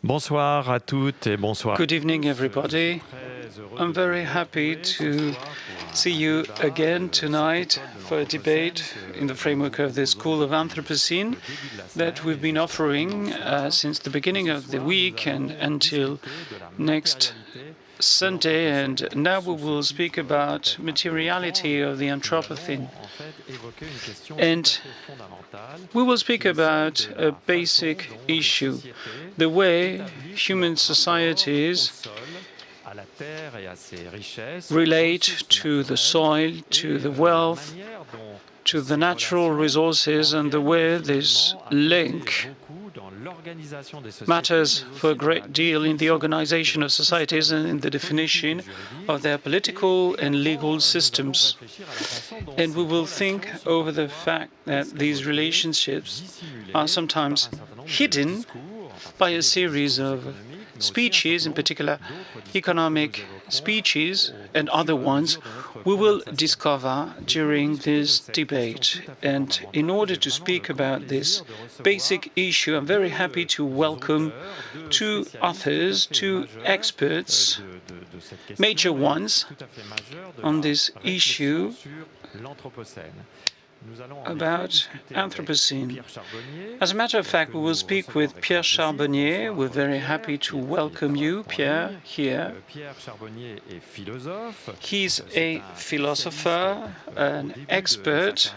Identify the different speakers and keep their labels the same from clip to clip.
Speaker 1: Bonsoir à toutes et bonsoir.
Speaker 2: Good evening, everybody. I'm very happy to see you again tonight for a debate in the framework of the School of Anthropocene that we've been offering since the beginning of the week and until next Sunday. And now we will speak about materiality of the Anthropocene. And we will speak about a basic issue, the way human societies relate to the soil, to the wealth, to the natural resources, and the way this link matters for a great deal in the organization of societies and in the definition of their political and legal systems. And we will think over the fact that these relationships are sometimes hidden by a series of speeches, in particular economic speeches and other ones, we will discover during this debate. And in order to speak about this basic issue, I'm very happy to welcome two authors, two experts, major ones on this issue about Anthropocene. As a matter of fact, we will speak with Pierre Charbonnier. We're very happy to welcome you, Pierre, here. He's a philosopher, an expert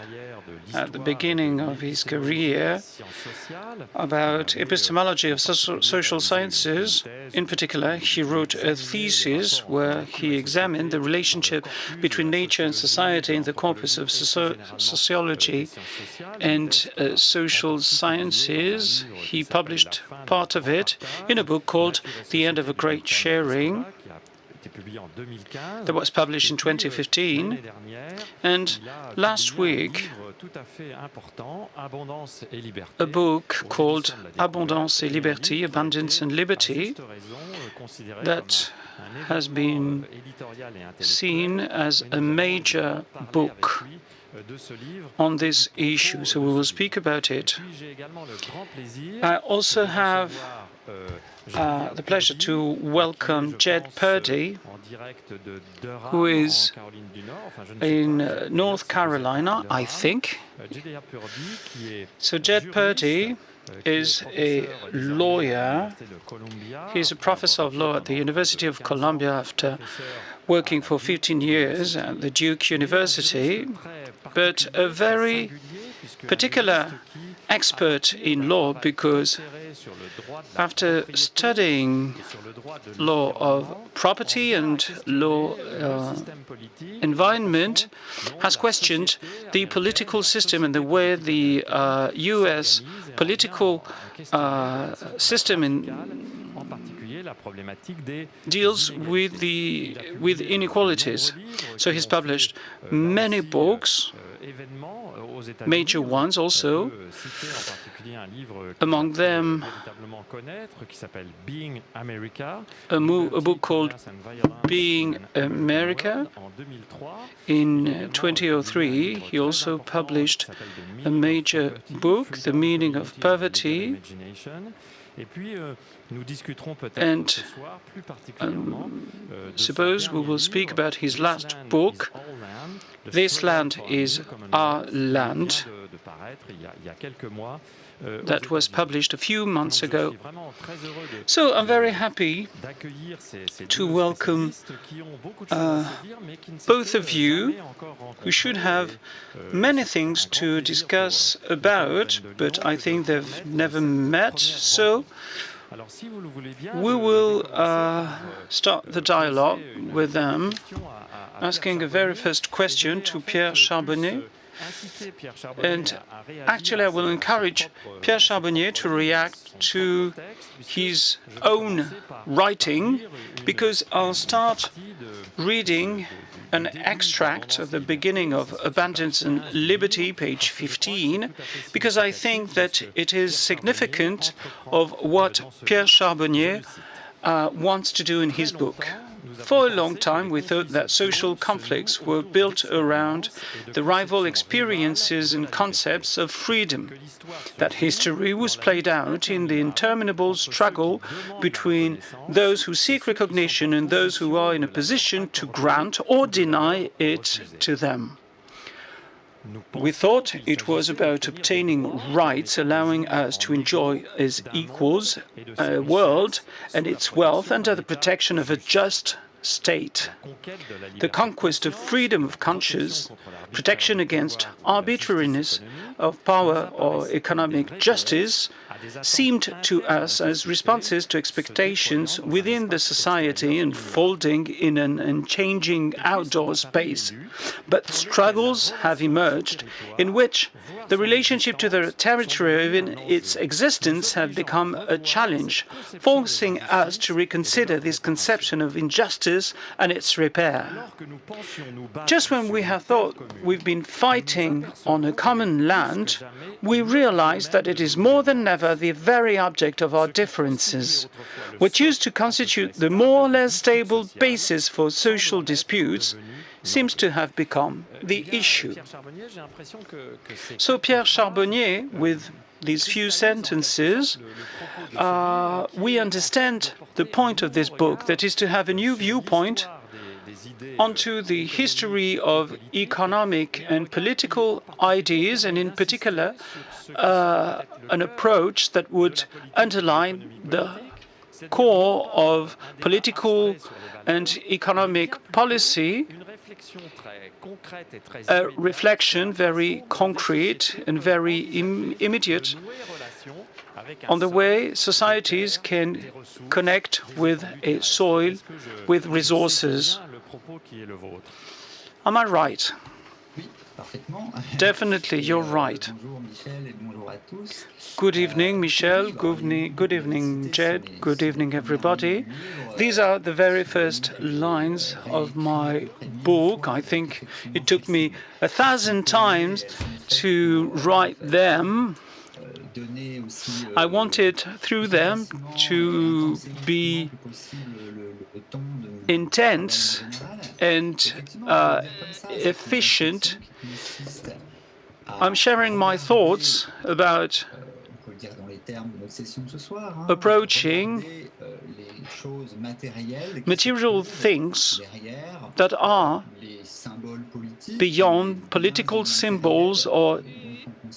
Speaker 2: at the beginning of his career about epistemology of social sciences. In particular, he wrote a thesis where he examined the relationship between nature and society in the corpus of sociology and social sciences. He published part of it in a book called The End of a Great Sharing that was published in 2015. And last week, a book called Abondance et Liberté, Abundance and Liberty, that has been seen as a major book on this issue, so we will speak about it. I also have the pleasure to welcome Jed Purdy, who is in North Carolina, I think. So Jed Purdy is a lawyer. He's a professor of law at the University of Columbia after working for 15 years at the Duke University, but a very particular expert in law because after studying law of property and law environment, has questioned the political system and the way the U.S. political system deals with inequalities. So he's published many books, major ones also, among them a book called Being America. In 2003, he also published a major book, The Meaning of Poverty. And suppose we will speak about his last book, This Land is Our Land, that was published a few months ago. So I'm very happy to welcome both of you, who should have many things to discuss about, but I think they've never met. So we will start the dialogue with them, asking a very first question to Pierre Charbonnier. And actually, I will encourage Pierre Charbonnier to react to his own writing, because I'll start reading an extract at the beginning of Abundance and Liberty, page 15, because I think that it is significant of what Pierre Charbonnier wants to do in his book. For a long time, we thought that social conflicts were built around the rival experiences and concepts of freedom, that history was played out in the interminable struggle between those who seek recognition and those who are in a position to grant or deny it to them. We thought it was about obtaining rights, allowing us to enjoy as equals a world and its wealth under the protection of a just state. The conquest of freedom of conscience, protection against arbitrariness of power or economic justice, seemed to us as responses to expectations within the society unfolding in an unchanging outdoor space. But struggles have emerged in which the relationship to the territory, even its existence, have become a challenge, forcing us to reconsider this conception of injustice and its repair. Just when we have thought we've been fighting on a common land, we realize that it is more than ever the very object of our differences. What used to constitute the more or less stable basis for social disputes seems to have become the issue. So Pierre Charbonnier, with these few sentences, we understand the point of this book, that is to have a new viewpoint onto the history of economic and political ideas, and in particular, an approach that would underline the core of political and economic policy, a reflection very concrete and very immediate on the way societies can connect with a soil, with resources. Am I right? Definitely, you're right. Good evening, Michel. Good evening, Jed. Good evening, everybody. These are the very first lines of my book. I think it took me 1,000 times to write them. I wanted through them to be intense and efficient. I'm sharing my thoughts about approaching material things that are beyond political symbols or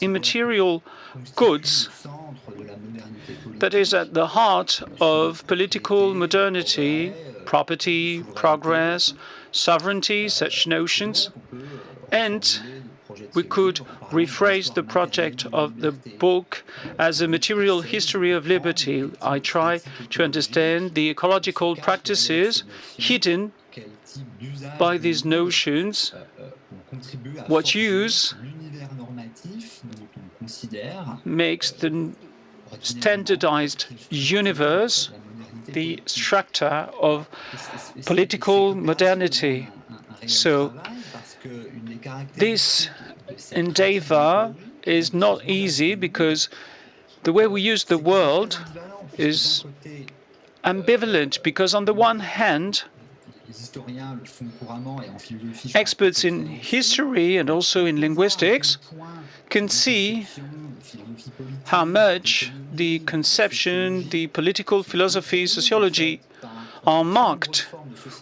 Speaker 2: immaterial goods, that is at the heart of political modernity, property, progress, sovereignty, such notions. And we could rephrase the project of the book as a material history of liberty. I try to understand the ecological practices hidden by these notions, what use makes the standardized universe the structure of political modernity. So this endeavor is not easy because the way we use the world is ambivalent, because on the one hand, experts in history and also in linguistics can see how much the conception, the political philosophy, sociology are marked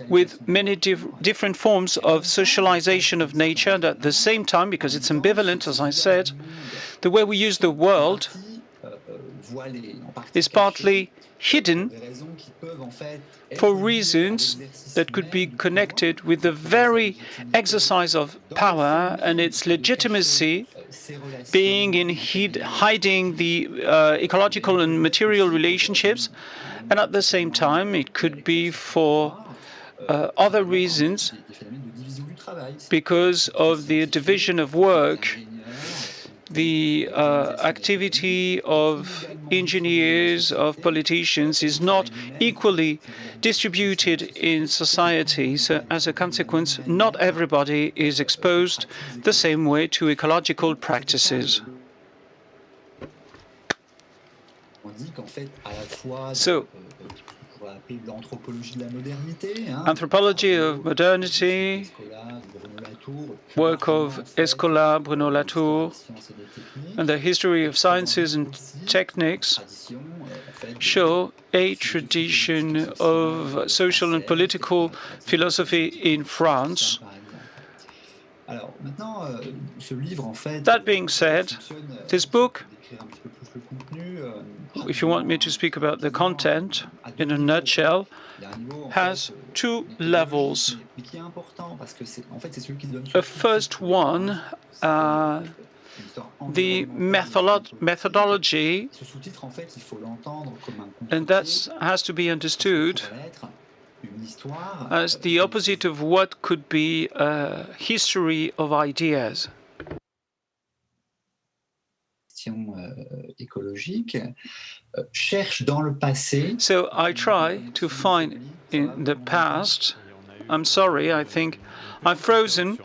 Speaker 2: with many different forms of socialization of nature, and at the same time, because it's ambivalent, as I said, the way we use the world is partly hidden for reasons that could be connected with the very exercise of power and its legitimacy being in hiding the ecological and material relationships, and at the same time it could be for other reasons, because of the division of work. The activity of engineers, of politicians, is not equally distributed in society. So as a consequence, not everybody is exposed the same way to ecological practices. So Anthropology of Modernity, work of Escola, Bruno Latour, and the history of sciences and techniques show a tradition of social and political philosophy in France. That being said, this book, if you want me to speak about the content in a nutshell, has two levels. The first one, the methodology, and that has to be understood as the opposite of what could be a history of ideas. So I try to find in the past, I'm sorry, I think I'm frozen.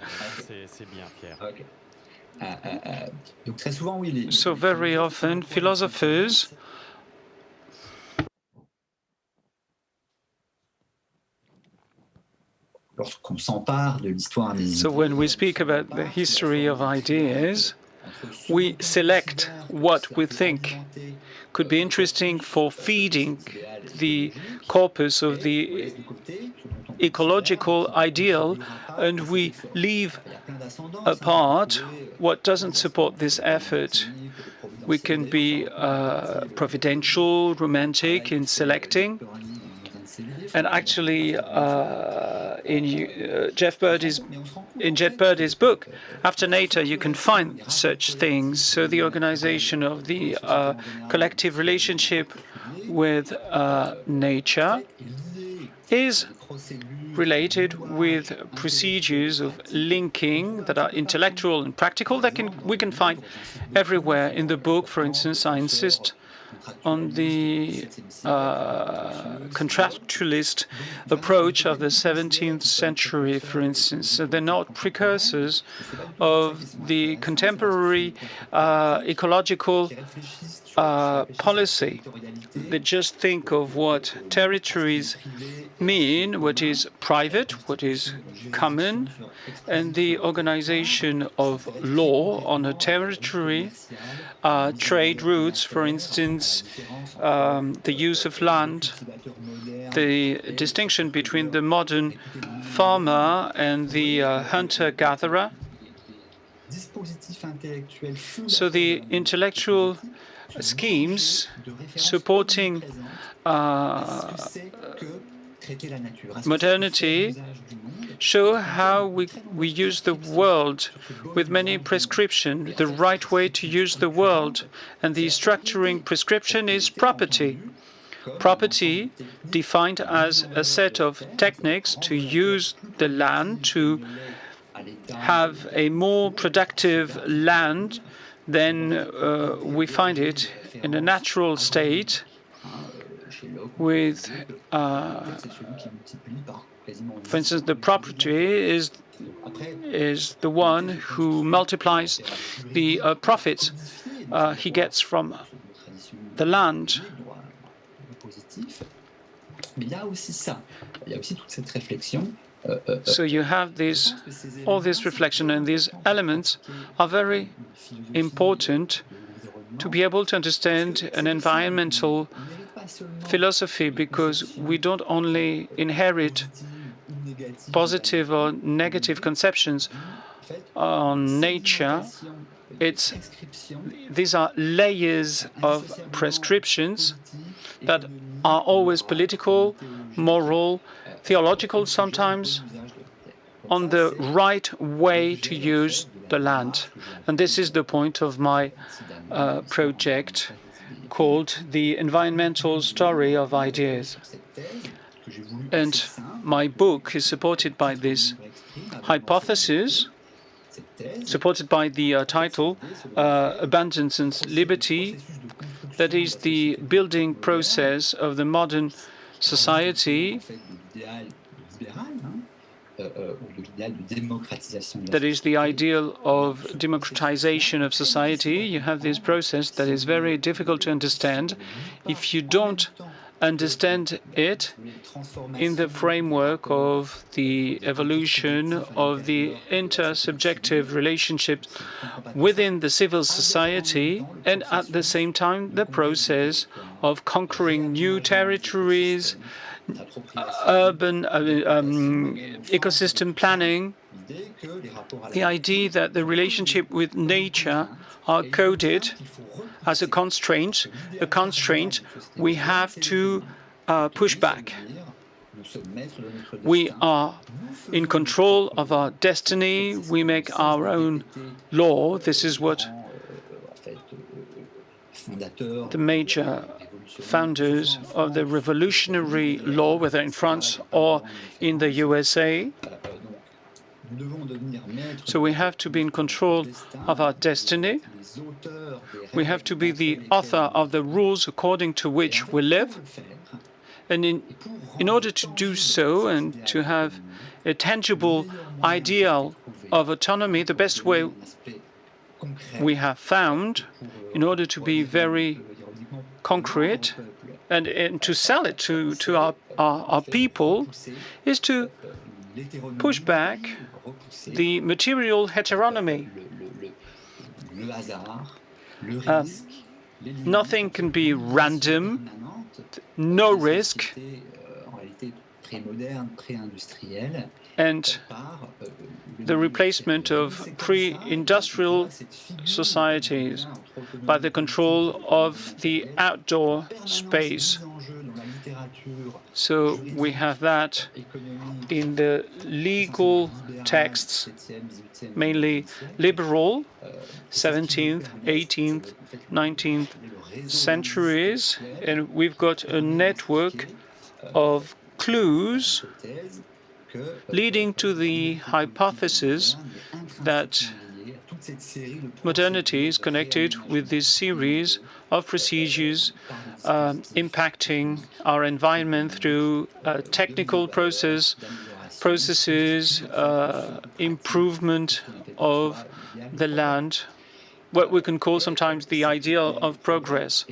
Speaker 2: So very often philosophers So when we speak about the history of ideas, we select what we think could be interesting for feeding the corpus of the ecological ideal, and we leave apart what doesn't support this effort. We can be providential, romantic in selecting. And actually, in Jeff Birdie's book, After Nature, you can find such things. So the organization of the collective relationship with nature is related with procedures of linking that are intellectual and practical that we can find everywhere in the book. For instance, I insist on the contractualist approach of the 17th century, for instance. So they're not precursors of the contemporary ecological policy. They just think of what territories mean, what is private, what is common, and the organization of law on a territory, trade routes, for instance, the use of land, the distinction between the modern farmer and the hunter-gatherer. So the intellectual schemes supporting modernity show how we use the world with many prescriptions, the right way to use the world. And the structuring prescription is property. Property defined as a set of techniques to use the land, to have a more productive land than we find it in a natural state, with for instance, the property is the one who multiplies the profits he gets from the land. So you have all this reflection, and these elements are very important to be able to understand an environmental philosophy, because we don't only inherit positive or negative conceptions on nature. These are layers of prescriptions that are always political, moral, theological sometimes, on the right way to use the land. And this is the point of my project called The Environmental Story of Ideas. And my book is supported by this hypothesis, supported by the title, Abundance and Liberty, that is the building process of the modern society, that is the ideal of democratization of society. You have this process that is very difficult to understand if you don't understand it in the framework of the evolution of the intersubjective relationships within the civil society, and at the same time the process of conquering new territories, urban ecosystem planning, the idea that the relationship with nature are coded as a constraint we have to push back. We are in control of our destiny. We make our own law. This is what the major founders of the revolutionary law, whether in France or in the USA. So we have to be in control of our destiny. We have to be the author of the rules according to which we live. And in order to do so and to have a tangible ideal of autonomy, the best way we have found, in order to be very concrete and to sell it to our people, is to push back the material heteronomy. Nothing can be random, no risk, and the replacement of pre-industrial societies by the control of the outdoor space. So we have that in the legal texts, mainly liberal, 17th, 18th, 19th centuries, and we've got a network of clues leading to the hypothesis that modernity is connected with this series of procedures impacting our environment through technical processes, improvement of the land, what we can call sometimes the ideal of progress.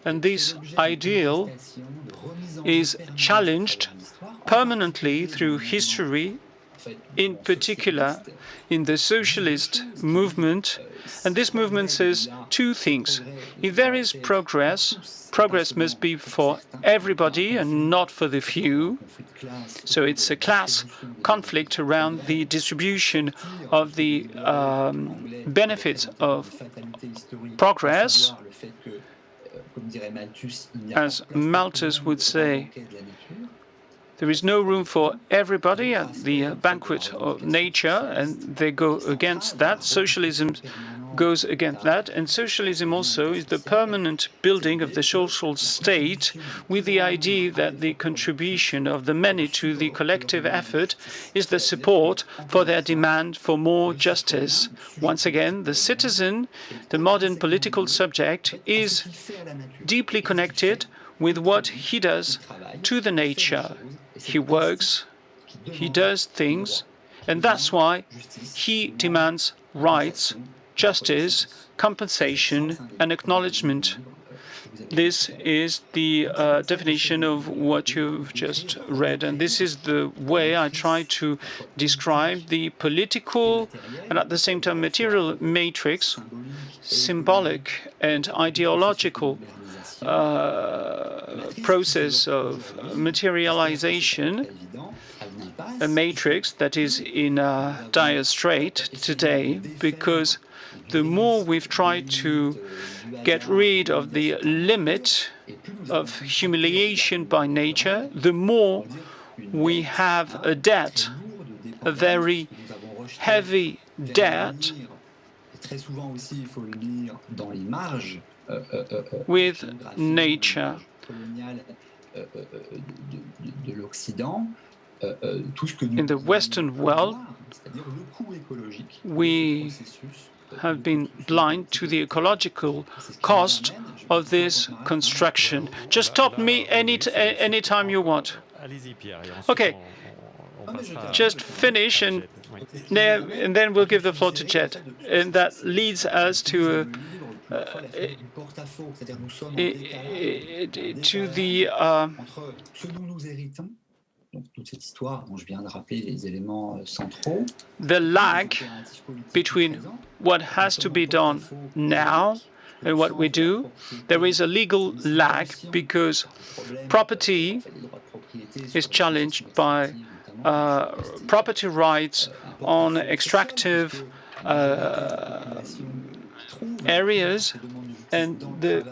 Speaker 2: And this ideal is challenged permanently through history, in particular in the socialist movement. And this movement says two things. If there is progress, progress must be for everybody and not for the few. So it's a class conflict around the distribution of the benefits of progress. As Malthus would say, there is no room for everybody at the banquet of nature, and they go against that. Socialism goes against that, and socialism also is the permanent building of the social state with the idea that the contribution of the many to the collective effort is the support for their demand for more justice. Once again, the citizen, the modern political subject, is deeply connected with what he does to the nature. He works, he does things, and that's why he demands rights, justice, compensation, and acknowledgement. This is the definition of what you've just read, and this is the way I try to describe the political and at the same time material matrix, symbolic and ideological process of materialization, a matrix that is in dire strait today, because the more we've tried to get rid of the limit of humiliation by nature, the more we have a debt, a very heavy debt with nature. In the Western world, we have been blind to the ecological cost of this construction. Just stop me any time you want. Okay, just finish and then we'll give the floor to Jed. And that leads us to to the the lag between what has to be done now and what we do. There is a legal lag because property is challenged by property rights on extractive areas, and the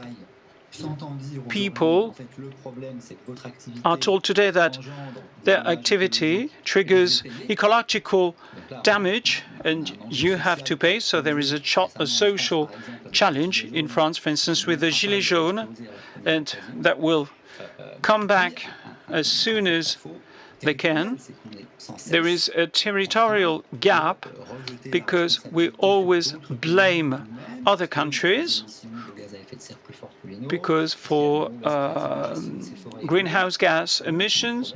Speaker 2: people are told today that their activity triggers ecological damage and you have to pay. So there is a social challenge in France, for instance, with the Gilets jaunes, and that will come back as soon as they can. There is a territorial gap because we always blame other countries because for greenhouse gas emissions.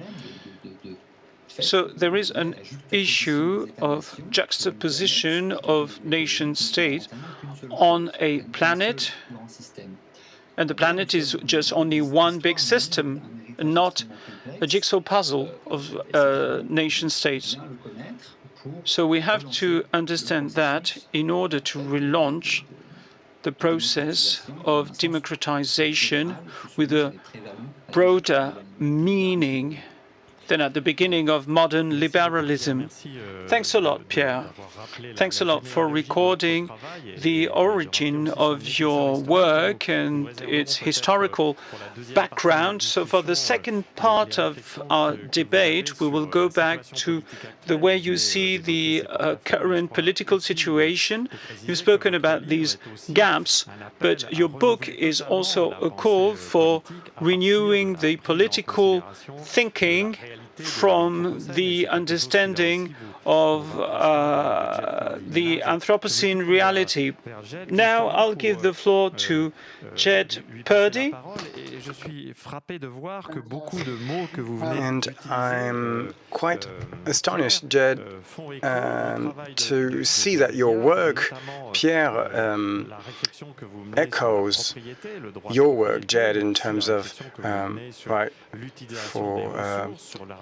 Speaker 2: So there is an issue of juxtaposition of nation states on a planet, and the planet is just only one big system, and not a jigsaw puzzle of nation states. So we have to understand that in order to relaunch the process of democratization with a broader meaning than at the beginning of modern liberalism. Thanks a lot, Pierre. Thanks a lot for recording the origin of your work and its historical background. So for the second part of our debate, we will go back to the way you see the current political situation. You've spoken about these gaps, but your book is also a call for renewing the political thinking from the understanding of the Anthropocene reality. Now I'll give the floor to Jed Purdy.
Speaker 3: And I'm quite astonished, Jed, to see that your work, Pierre, echoes your work, Jed, in terms of right for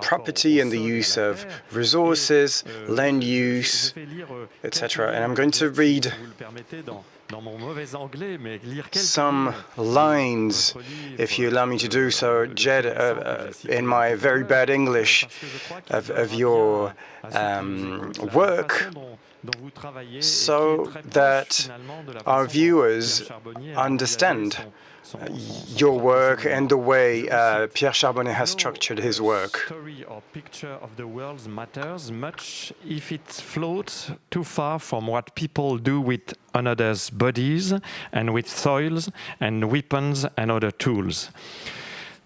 Speaker 3: property and the use of resources, land use, etc. And I'm going to read some lines, if you allow me to do so, Jed, in my very bad English, of your work, so that our viewers understand your work and the way Pierre Charbonnet has structured his work.
Speaker 1: Story or picture of the world matters much if it floats too far from what people do with another's bodies and with soils and weapons and other tools.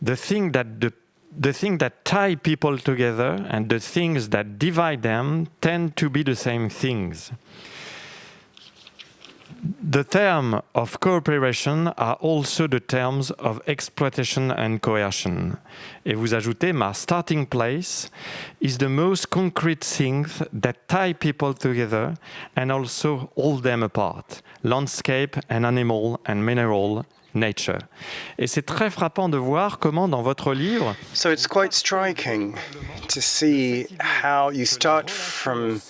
Speaker 1: The thing that tie people together and the things that divide them tend to be the same things. The terms of cooperation are also the terms of exploitation and coercion. Et vous ajoutez, my starting place is the most concrete things that tie people together and also hold them apart. Landscape and animal and mineral nature. Et c'est très frappant de voir comment dans votre livre...
Speaker 3: So it's quite striking to see how you start from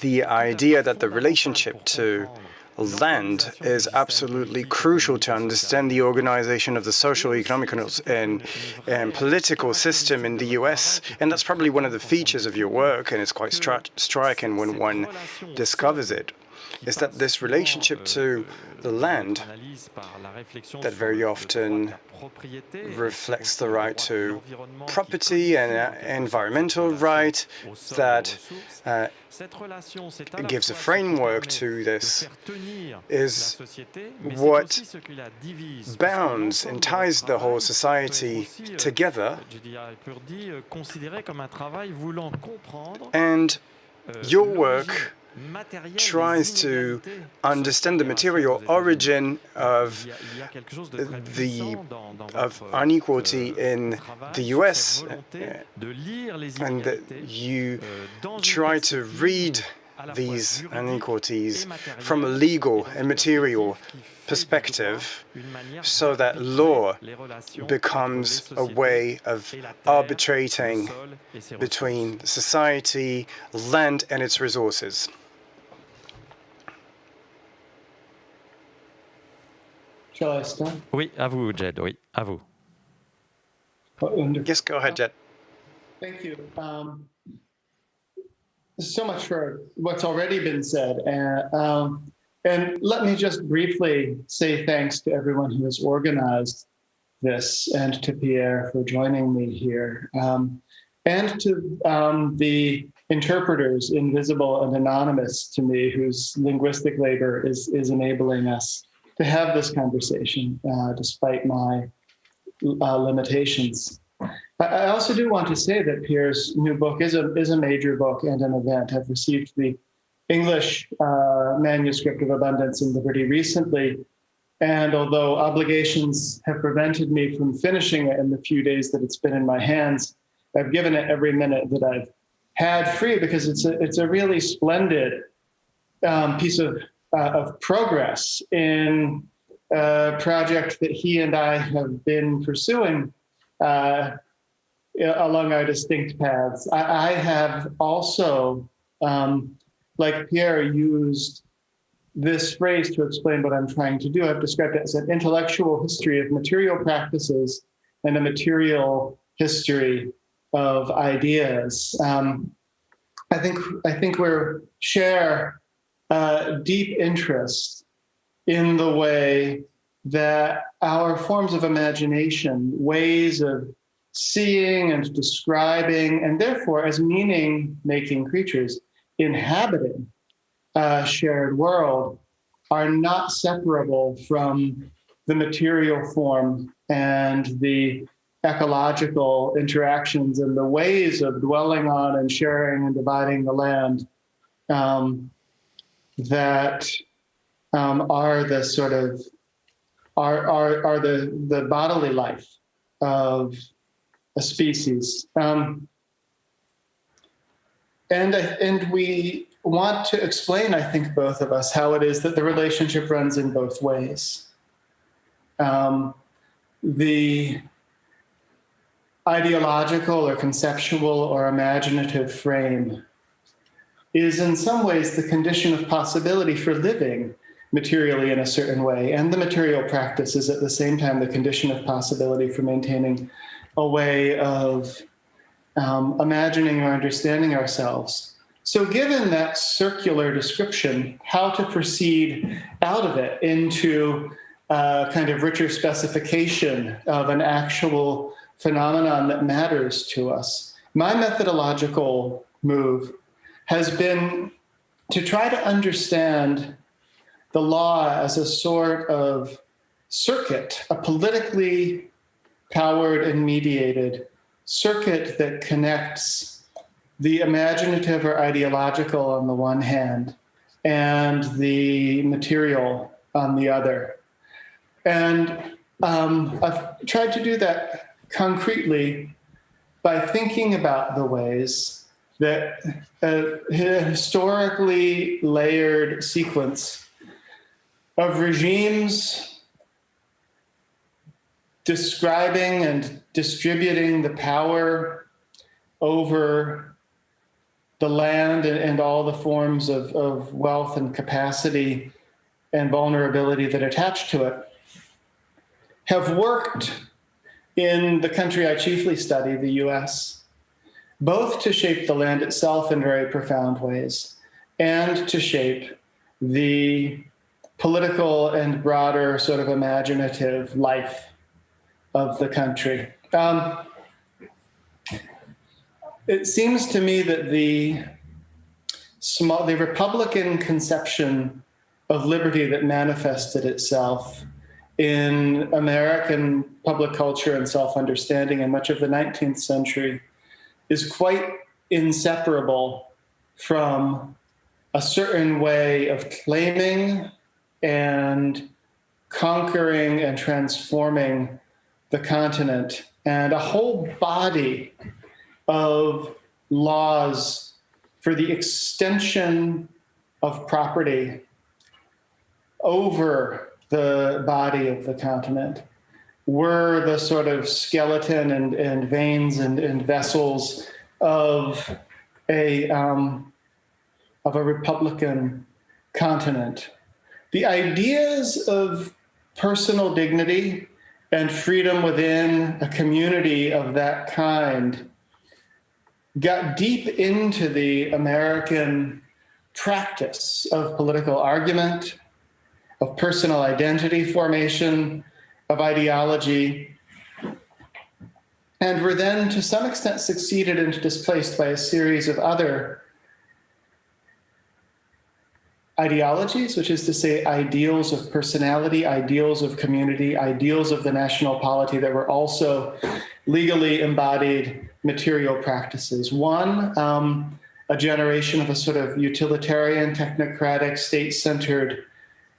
Speaker 3: the idea that the relationship to land is absolutely crucial to understand the organization of the social, economic, and political system in the US. And that's probably one of the features of your work, and it's quite striking when one discovers it, is that this relationship to the land that very often reflects the right to property and environmental right, that gives a framework to this, is what bounds and ties the whole society together. And your work tries to understand the material origin of inequality in the US, and that you try to read these inequalities from a legal and material perspective, so that law becomes a way of arbitrating between society, land, and its resources.
Speaker 4: Shall I start?
Speaker 1: Oui, à vous, Jed. Oui, à vous.
Speaker 3: Yes, go ahead, Jet.
Speaker 4: Thank you. So much for what's already been said. And let me just briefly say thanks to everyone who has organized this, and to Pierre for joining me here, and to the interpreters, invisible and anonymous to me, whose linguistic labor is enabling us to have this conversation, despite my limitations. I also do want to say that Pierre's new book is a major book and an event. I've received the English manuscript of Abundance and Liberty recently, and although obligations have prevented me from finishing it in the few days that it's been in my hands, I've given it every minute that I've had free, because it's a really splendid piece of progress in a project that he and I have been pursuing along our distinct paths. I have also, like Pierre, used this phrase to explain what I'm trying to do. I've described it as an intellectual history of material practices and a material history of ideas. I think we share deep interest in the way that our forms of imagination, ways of seeing and describing, and therefore as meaning-making creatures inhabiting a shared world, are not separable from the material form and the ecological interactions and the ways of dwelling on and sharing and dividing the land that are the sort of are the bodily life of a species. And we want to explain, I think, both of us, how it is that the relationship runs in both ways. The ideological or conceptual or imaginative frame is in some ways the condition of possibility for living materially in a certain way. And the material practice is at the same time the condition of possibility for maintaining a way of imagining or understanding ourselves. So given that circular description, how to proceed out of it into a kind of richer specification of an actual phenomenon that matters to us, my methodological move has been to try to understand the law as a sort of circuit, a politically powered and mediated circuit that connects the imaginative or ideological on the one hand and the material on the other. And I've tried to do that concretely by thinking about the ways that a historically layered sequence of regimes describing and distributing the power over the land and all the forms of wealth and capacity and vulnerability that attach to it have worked in the country I chiefly study, the US, both to shape the land itself in very profound ways and to shape the political and broader sort of imaginative life of the country. It seems to me that the Republican conception of liberty that manifested itself in American public culture and self-understanding in much of the 19th century is quite inseparable from a certain way of claiming and conquering and transforming the continent, and a whole body of laws for the extension of property over the body of the continent were the sort of skeleton and veins and vessels of a republican continent. The ideas of personal dignity and freedom within a community of that kind got deep into the American practice of political argument, of personal identity formation, of ideology, and were then to some extent succeeded and displaced by a series of other ideologies, which is to say ideals of personality, ideals of community, ideals of the national polity that were also legally embodied material practices. One, a generation of a sort of utilitarian, technocratic, state-centered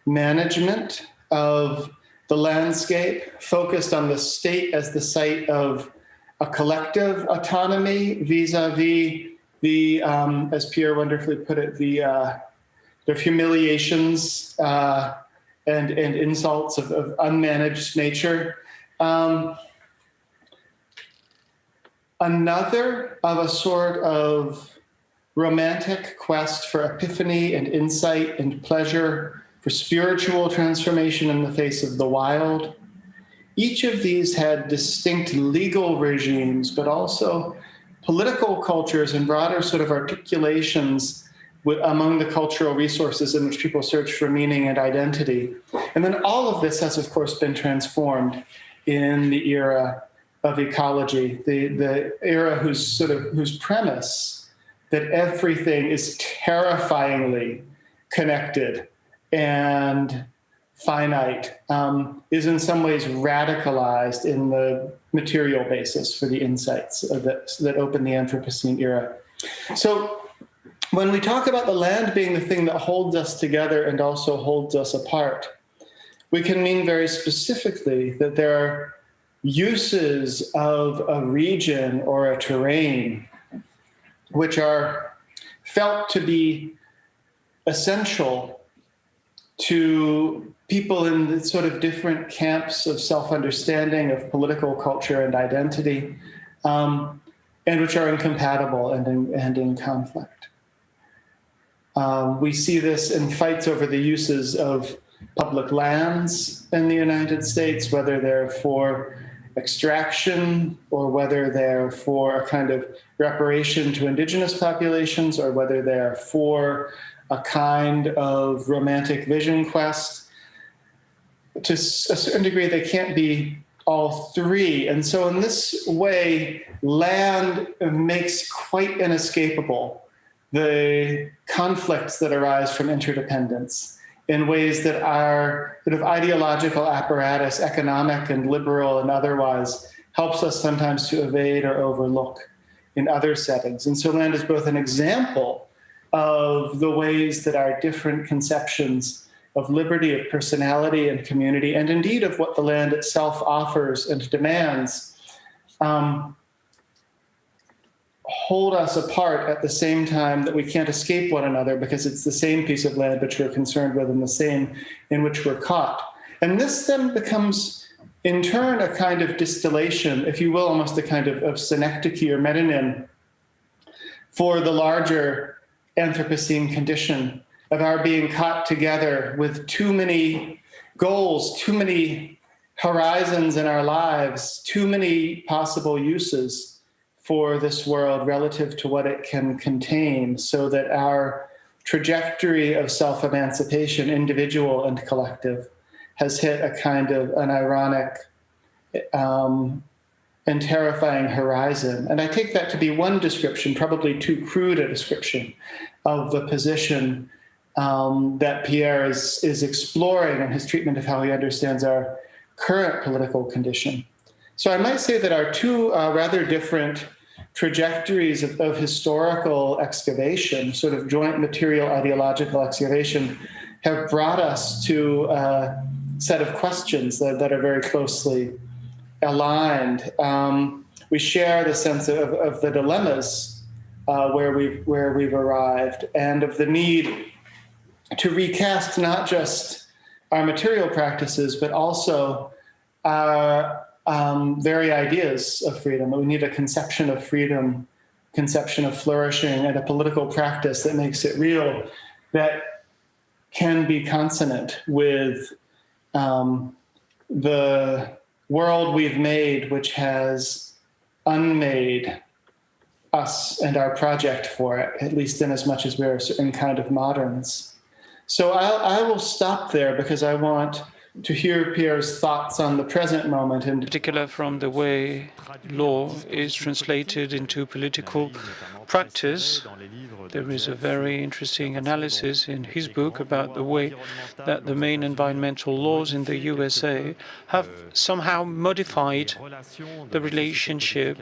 Speaker 4: management of the landscape, focused on the state as the site of a collective autonomy vis-a-vis the, as Pierre wonderfully put it, the humiliations and insults of unmanaged nature. Another of a sort of romantic quest for epiphany and insight and pleasure, for spiritual transformation in the face of the wild. Each of these had distinct legal regimes, but also political cultures and broader sort of articulations among the cultural resources in which people search for meaning and identity. And then all of this has, of course, been transformed in the era of ecology, the era whose premise that everything is terrifyingly connected and finite is in some ways radicalized in the material basis for the insights that open the Anthropocene era. So when we talk about the land being the thing that holds us together and also holds us apart, we can mean very specifically that there are uses of a region or a terrain which are felt to be essential to people in the sort of different camps of self-understanding of political culture and identity, and which are incompatible and in conflict. We see this in fights over the uses of public lands in the United States, whether they're for extraction or whether they're for a kind of reparation to indigenous populations or whether they're for a kind of romantic vision quest. To a certain degree, they can't be all three. And so in this way, land makes quite inescapable the conflicts that arise from interdependence in ways that our sort of ideological apparatus, economic and liberal and otherwise, helps us sometimes to evade or overlook in other settings. And so land is both an example of the ways that our different conceptions of liberty, of personality and community, and indeed of what the land itself offers and demands, hold us apart at the same time that we can't escape one another because it's the same piece of land which we're concerned with and the same in which we're caught. And this then becomes, in turn, a kind of distillation, if you will, almost a kind of synecdoche or metonym for the larger Anthropocene condition of our being caught together with too many goals, too many horizons in our lives, too many possible uses for this world relative to what it can contain, so that our trajectory of self-emancipation, individual and collective, has hit a kind of an ironic and terrifying horizon. And I take that to be one description, probably too crude a description, of the position that Pierre is exploring in his treatment of how he understands our current political condition. So I might say that our two rather different trajectories of historical excavation, sort of joint material ideological excavation, have brought us to a set of questions that are very closely aligned. We share the sense of the dilemmas where we've arrived, and of the need to recast not just our material practices, but also our very ideas of freedom. We need a conception of freedom, conception of flourishing, and a political practice that makes it real, that can be consonant with the world we've made, which has unmade us and our project for it, at least in as much as we're a certain kind of moderns. So I will stop there because I want to hear Pierre's thoughts on the present moment, in
Speaker 2: particular from the way law is translated into political practice. There is a very interesting analysis in his book about the way that the main environmental laws in the USA have somehow modified the relationship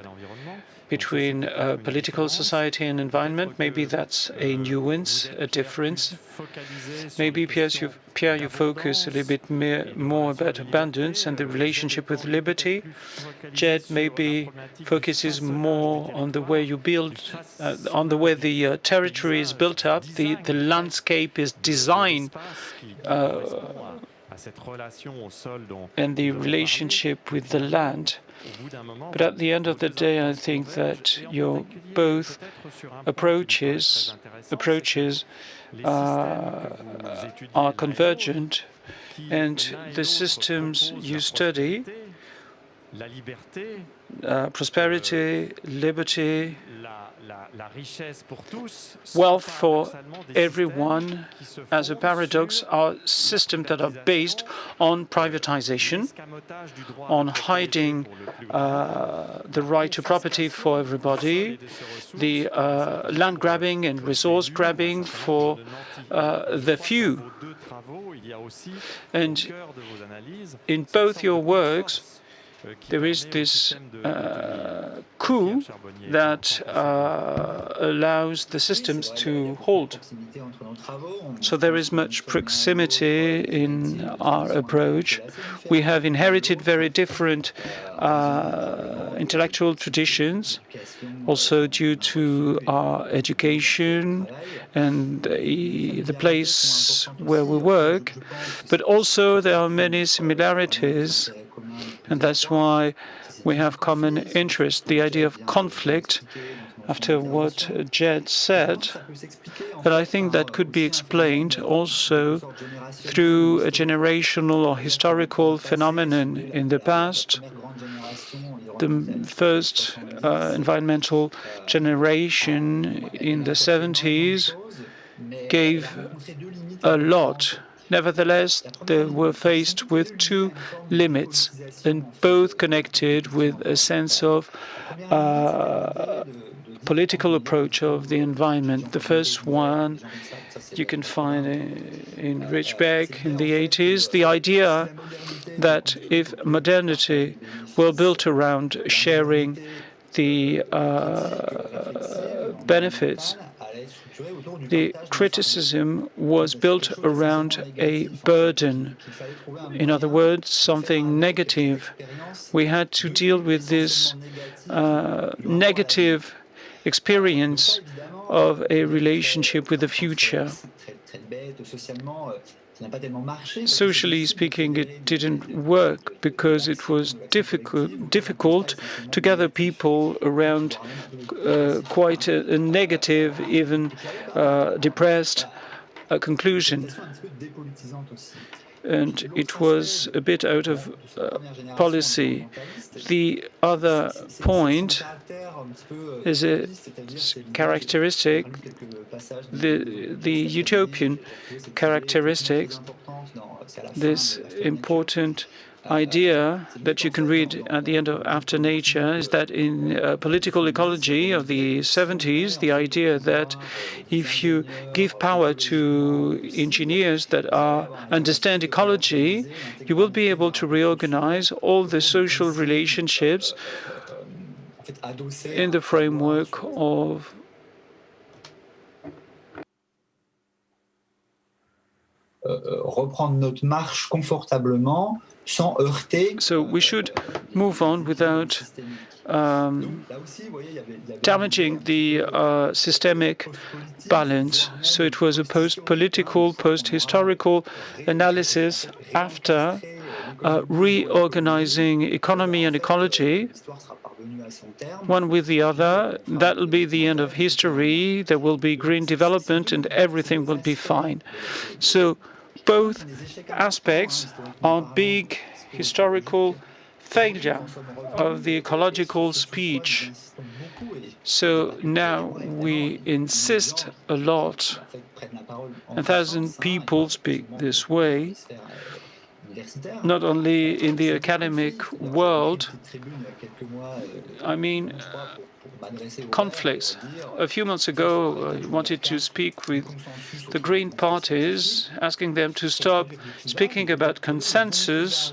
Speaker 2: between political society and environment. Maybe that's a nuance, a difference. Maybe, Pierre, you focus a little bit more about abundance and the relationship with liberty. Jed maybe focuses more on the way you build, on the way the territory is built up, the landscape is designed, and the relationship with the land. But at the end of the day, I think that your both approaches are convergent, and the systems you study, prosperity, liberty, wealth for everyone, as a paradox, are systems that are based on privatization, on hiding the right to property for everybody, the land grabbing and resource grabbing for the few. And in both your works, there is this coup that allows the systems to hold. So there is much proximity in our approach. We have inherited very different intellectual traditions, also due to our education and the place where we work, but also there are many similarities. And that's why we have common interest. The idea of conflict, after what Jed said, but I think that could be explained also through a generational or historical phenomenon in the past. The first environmental generation in the 70s gave a lot. Nevertheless, they were faced with two limits, and both connected with a sense of political approach of the environment. The first one you can find in Richbeck in the 80s, the idea that if modernity were built around sharing the benefits, the criticism was built around a burden. In other words, something negative. We had to deal with this negative experience of a relationship with the future. Socially speaking, it didn't work because it was difficult to gather people around quite a negative, even depressed conclusion. And it was a bit out of policy. The other point is a characteristic, the utopian characteristics, this important idea that you can read at the end of After Nature is that in political ecology of the 70s, the idea that if you give power to engineers that understand ecology, you will be able to reorganize all the social relationships in the framework of
Speaker 5: reprendre notre marche confortablement, sans heurter.
Speaker 2: So we should move on without damaging the systemic balance. So it was a post-political, post-historical analysis after reorganizing economy and ecology, one with the other. That will be the end of history. There will be green development and everything will be fine. So both aspects are big historical failure of the ecological speech. So now we insist a lot. 1,000 people speak this way, not only in the academic world. I mean, conflicts. A few months ago, I wanted to speak with the Green parties, asking them to stop speaking about consensus,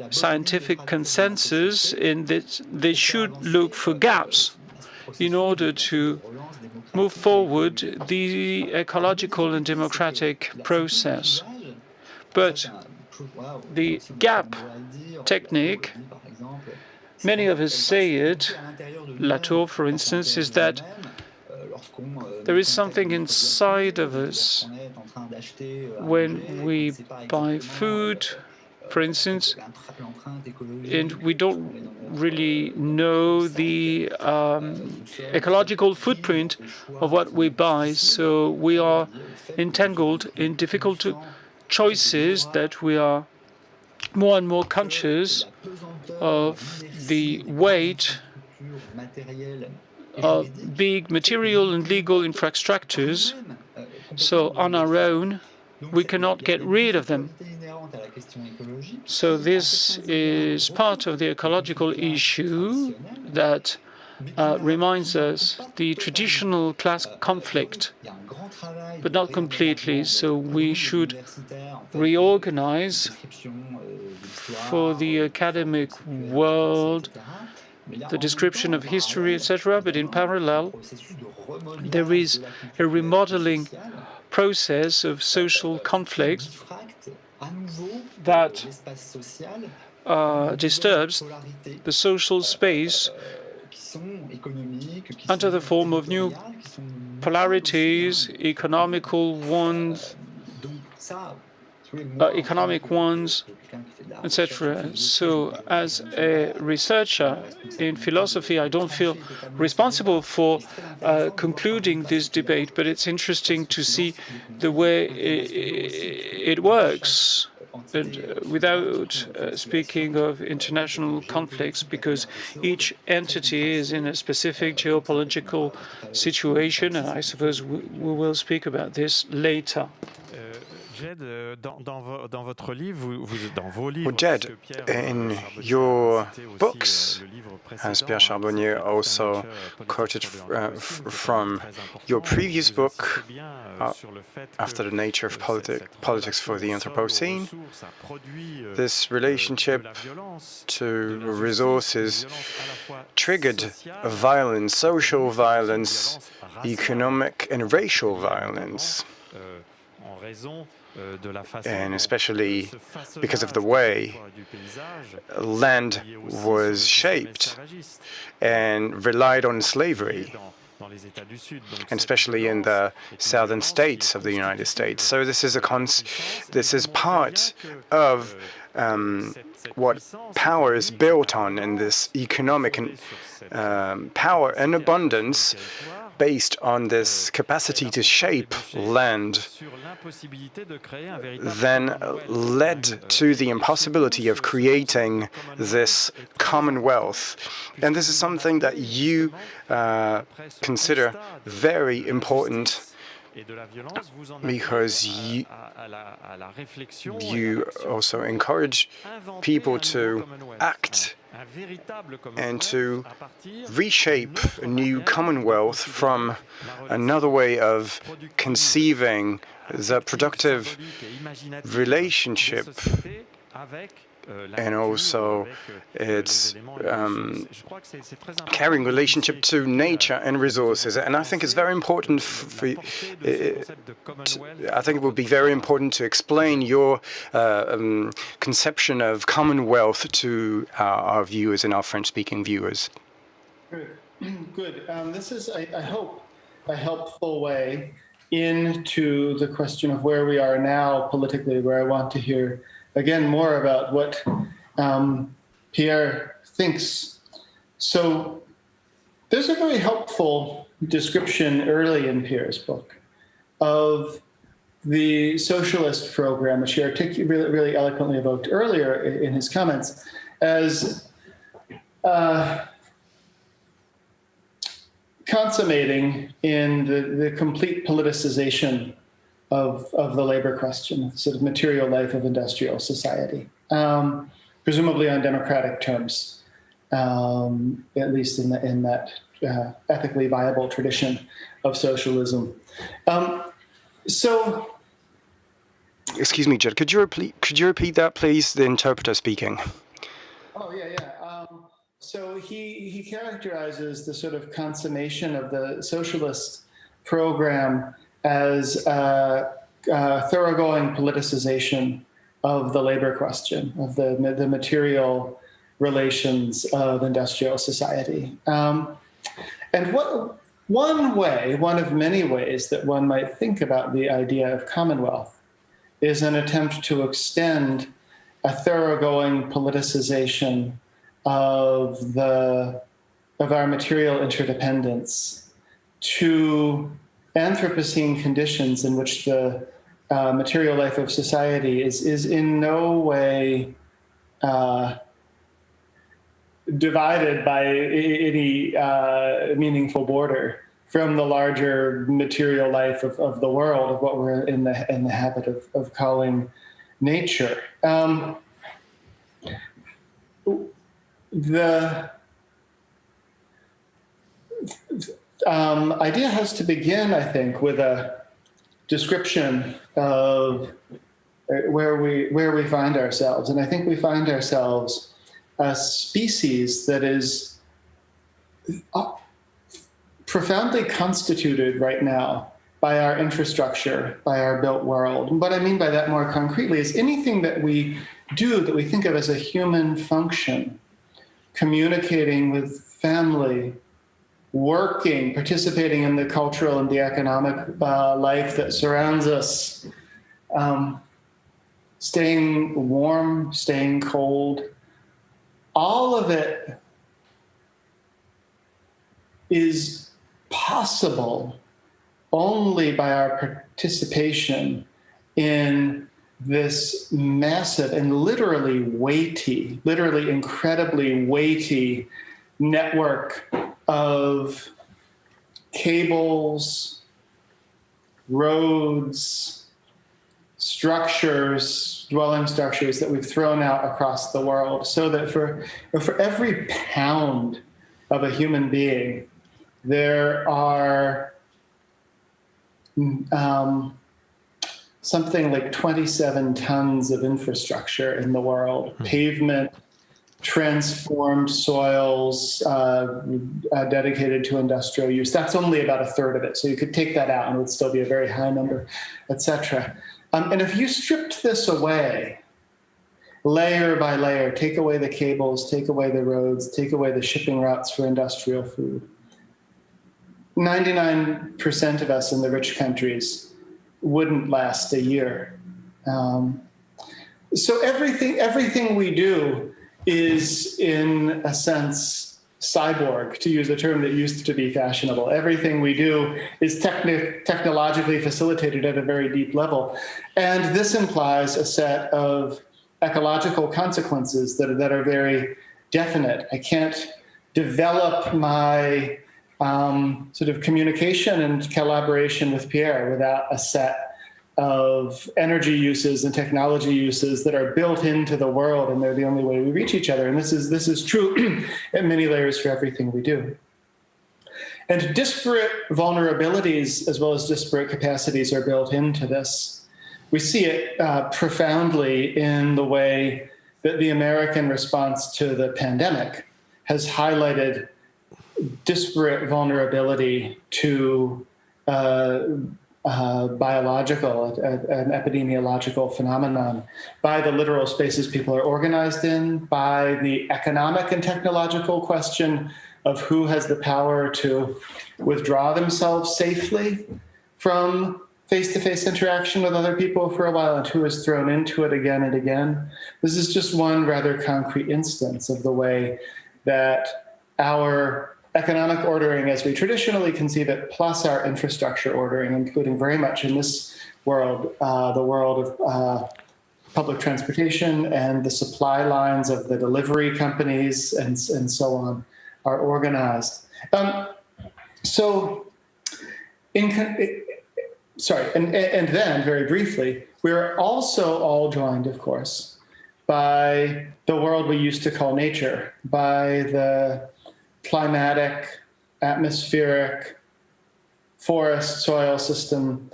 Speaker 2: scientific consensus, in that they should look for gaps in order to move forward the ecological and democratic process. But the gap technique, many of us say it, Latour, for instance, is that there is something inside of us when we buy food, for instance, and we don't really know the ecological footprint of what we buy. So we are entangled in difficult choices that we are more and more conscious of the weight of big material and legal infrastructures. So on our own, we cannot get rid of them. So this is part of the ecological issue that reminds us the traditional class conflict, but not completely. So we should reorganize for the academic world the description of history, etc. But in parallel, there is a remodeling process of social conflict that disturbs the social space under the form of new polarities, economic ones, etc. So as a researcher in philosophy, I don't feel responsible for concluding this debate, but it's interesting to see the way it works. And without speaking of international conflicts, because each entity is in a specific geopolitical situation, and I suppose we will speak about this later.
Speaker 3: Well, Jed, in your books, as Pierre Charbonnier also quoted from your previous book, After the Nature of Politics for the Anthropocene, this relationship to resources triggered violence, social violence, economic and racial violence. And especially because of the way land was shaped and relied on slavery, and especially in the southern states of the United States. So this is part of what power is built on, and this economic and power and abundance based on this capacity to shape land then led to the impossibility of creating this commonwealth. And this is something that you consider very important, because you also encourage people to act and to reshape a new commonwealth from another way of conceiving the productive relationship and also its carrying relationship to nature and resources. And I think it's very important I think it would be very important to explain your conception of commonwealth to our viewers and our French-speaking viewers.
Speaker 4: Good. Good. This is, I hope, a helpful way into the question of where we are now politically, where I want to hear, again, more about what Pierre thinks. So there's a very helpful description early in Pierre's book of the socialist program, which he really eloquently evoked earlier in his comments, as consummating in the complete politicization of the labor question, sort of material life of industrial society, presumably on democratic terms, at least in that ethically viable tradition of socialism. So,
Speaker 3: excuse me, Jed, could you repeat that, please? The interpreter speaking.
Speaker 4: Oh, yeah. So he characterizes the sort of consummation of the socialist program as a thoroughgoing politicization of the labor question, of the material relations of industrial society. And one of many ways that one might think about the idea of commonwealth is an attempt to extend a thoroughgoing politicization of our material interdependence to Anthropocene conditions in which the material life of society is in no way divided by any meaningful border from the larger material life of the world, of what we're in the habit of calling nature. The idea has to begin, I think, with a description of where we find ourselves. And I think we find ourselves a species that is profoundly constituted right now by our infrastructure, by our built world. And what I mean by that more concretely is anything that we do that we think of as a human function, communicating with family, working, participating in the cultural and the economic life that surrounds us, staying warm, staying cold, all of it is possible only by our participation in this massive and literally incredibly weighty network of cables, roads, structures, dwelling structures that we've thrown out across the world, so that for every pound of a human being, there are something like 27 tons of infrastructure in the world, pavement, transformed soils dedicated to industrial use. That's only about a third of it. So you could take that out and it would still be a very high number, et cetera. And if you stripped this away, layer by layer, take away the cables, take away the roads, take away the shipping routes for industrial food, 99% of us in the rich countries wouldn't last a year. So everything we do is, in a sense, cyborg, to use a term that used to be fashionable. Everything we do is technologically facilitated at a very deep level. And this implies a set of ecological consequences that are very definite. I can't develop my sort of communication and collaboration with Pierre without a set of energy uses and technology uses that are built into the world, and they're the only way we reach each other. And this is true at many layers for everything we do. And disparate vulnerabilities as well as disparate capacities are built into this. We see it profoundly in the way that the American response to the pandemic has highlighted disparate vulnerability to biological, an epidemiological phenomenon by the literal spaces people are organized in, by the economic and technological question of who has the power to withdraw themselves safely from face-to-face interaction with other people for a while and who is thrown into it again and again. This is just one rather concrete instance of the way that our economic ordering as we traditionally conceive it, plus our infrastructure ordering, including very much in this world, the world of public transportation and the supply lines of the delivery companies and so on, are organized. And then very briefly, we're also all joined, of course, by the world we used to call nature, by the climatic, atmospheric, forest, soil system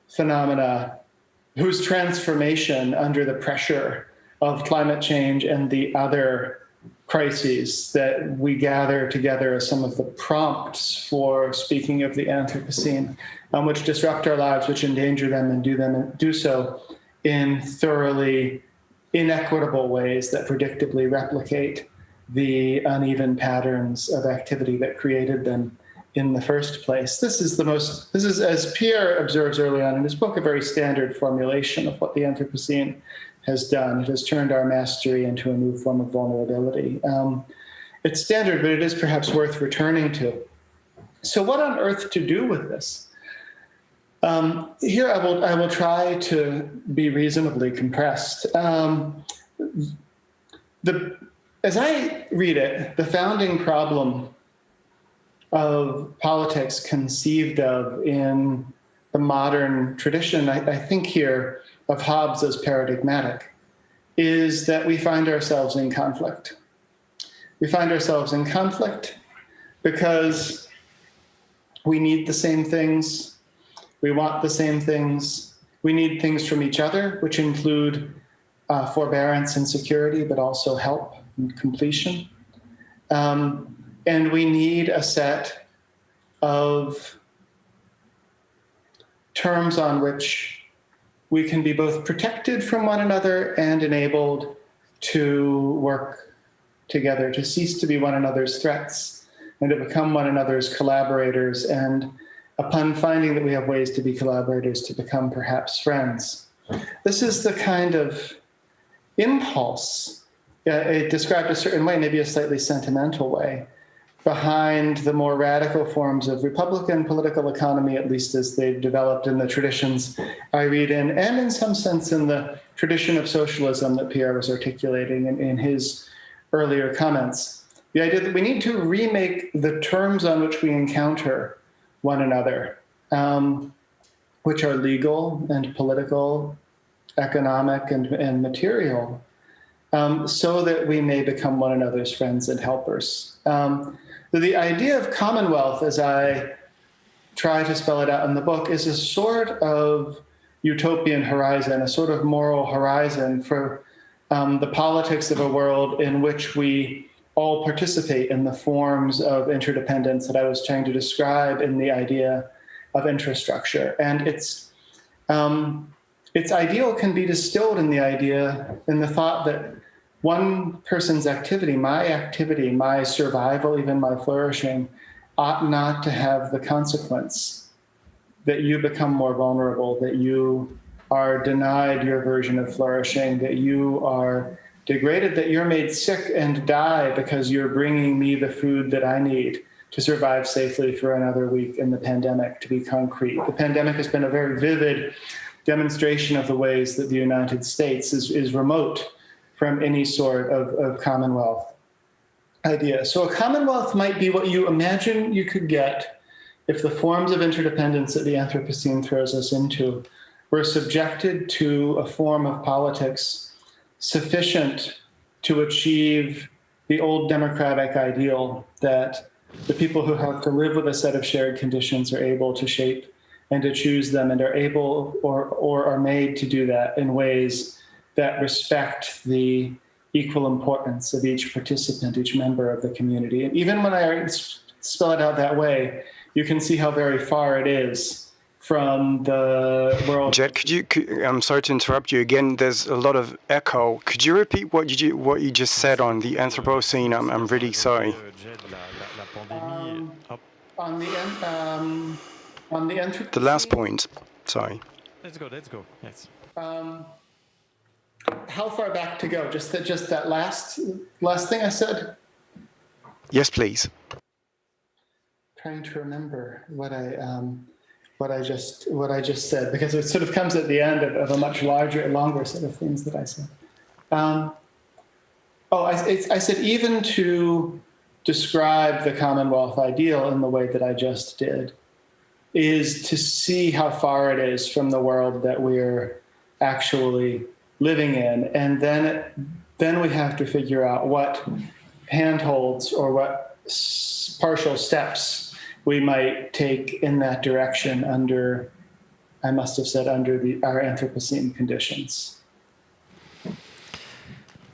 Speaker 4: phenomena whose transformation under the pressure of climate change and the other crises that we gather together as some of the prompts for speaking of the Anthropocene, which disrupt our lives, which endanger them and do so in thoroughly inequitable ways that predictably replicate the uneven patterns of activity that created them in the first place. This is, as Pierre observes early on in his book, a very standard formulation of what the Anthropocene has done. It has turned our mastery into a new form of vulnerability. It's standard, but it is perhaps worth returning to. So what on earth to do with this? Here I will try to be reasonably compressed. As I read it, the founding problem of politics conceived of in the modern tradition, I think here of Hobbes as paradigmatic, is that we find ourselves in conflict. We find ourselves in conflict because we need the same things, we want the same things, we need things from each other, which include forbearance and security, but also help and completion. And we need a set of terms on which we can be both protected from one another and enabled to work together, to cease to be one another's threats and to become one another's collaborators, and upon finding that we have ways to be collaborators, to become perhaps friends. This is the kind of impulse, described a certain way, maybe a slightly sentimental way, behind the more radical forms of Republican political economy, at least as they've developed in the traditions I read in, and in some sense in the tradition of socialism that Pierre was articulating in his earlier comments. The idea that we need to remake the terms on which we encounter one another, which are legal and political, economic and material, so that we may become one another's friends and helpers. The idea of commonwealth, as I try to spell it out in the book, is a sort of utopian horizon, a sort of moral horizon for the politics of a world in which we all participate in the forms of interdependence that I was trying to describe in the idea of infrastructure. And its ideal can be distilled in the thought that one person's activity, my survival, even my flourishing, ought not to have the consequence that you become more vulnerable, that you are denied your version of flourishing, that you are degraded, that you're made sick and die because you're bringing me the food that I need to survive safely for another week in the pandemic, to be concrete. The pandemic has been a very vivid demonstration of the ways that the United States is remote from any sort of commonwealth idea. So a commonwealth might be what you imagine you could get if the forms of interdependence that the Anthropocene throws us into were subjected to a form of politics sufficient to achieve the old democratic ideal that the people who have to live with a set of shared conditions are able to shape and to choose them, and are able or are made to do that in ways that respect the equal importance of each participant, each member of the community. And even when I spell it out that way, you can see how very far it is from the world.
Speaker 3: Jed, I'm sorry to interrupt you again. There's a lot of echo. Could you repeat what you just said on the Anthropocene? I'm really sorry.
Speaker 4: On the Anthropocene.
Speaker 3: The last point. Sorry.
Speaker 1: Let's go. Yes.
Speaker 4: How far back to go? Just that last thing I said.
Speaker 3: Yes, please.
Speaker 4: Trying to remember what I just said, because it sort of comes at the end of a much longer set of things that I said. I said even to describe the Commonwealth ideal in the way that I just did is to see how far it is from the world that we're actually living in, and then we have to figure out what handholds or what partial steps we might take in that direction under, I must have said, under our Anthropocene conditions.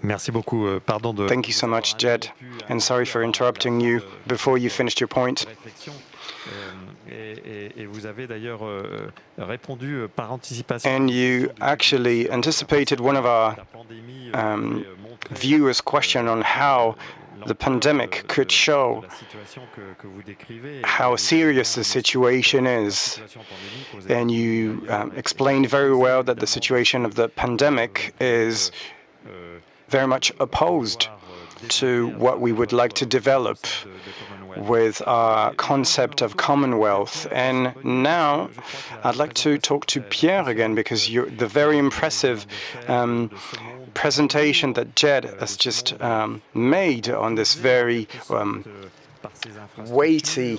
Speaker 1: Merci beaucoup. Pardon de...
Speaker 3: Thank you so much, Jed, and sorry for interrupting you before you finished your point.
Speaker 1: Et vous avez d'ailleurs répondu par anticipation.
Speaker 3: And you actually anticipated one of our viewers' question on how the pandemic could show how serious the situation is. And you explained very well that the situation of the pandemic is very much opposed to what we would like to develop with our concept of commonwealth. And now I'd like to talk to Pierre again, because the very impressive presentation that Jed has just made on this very weighty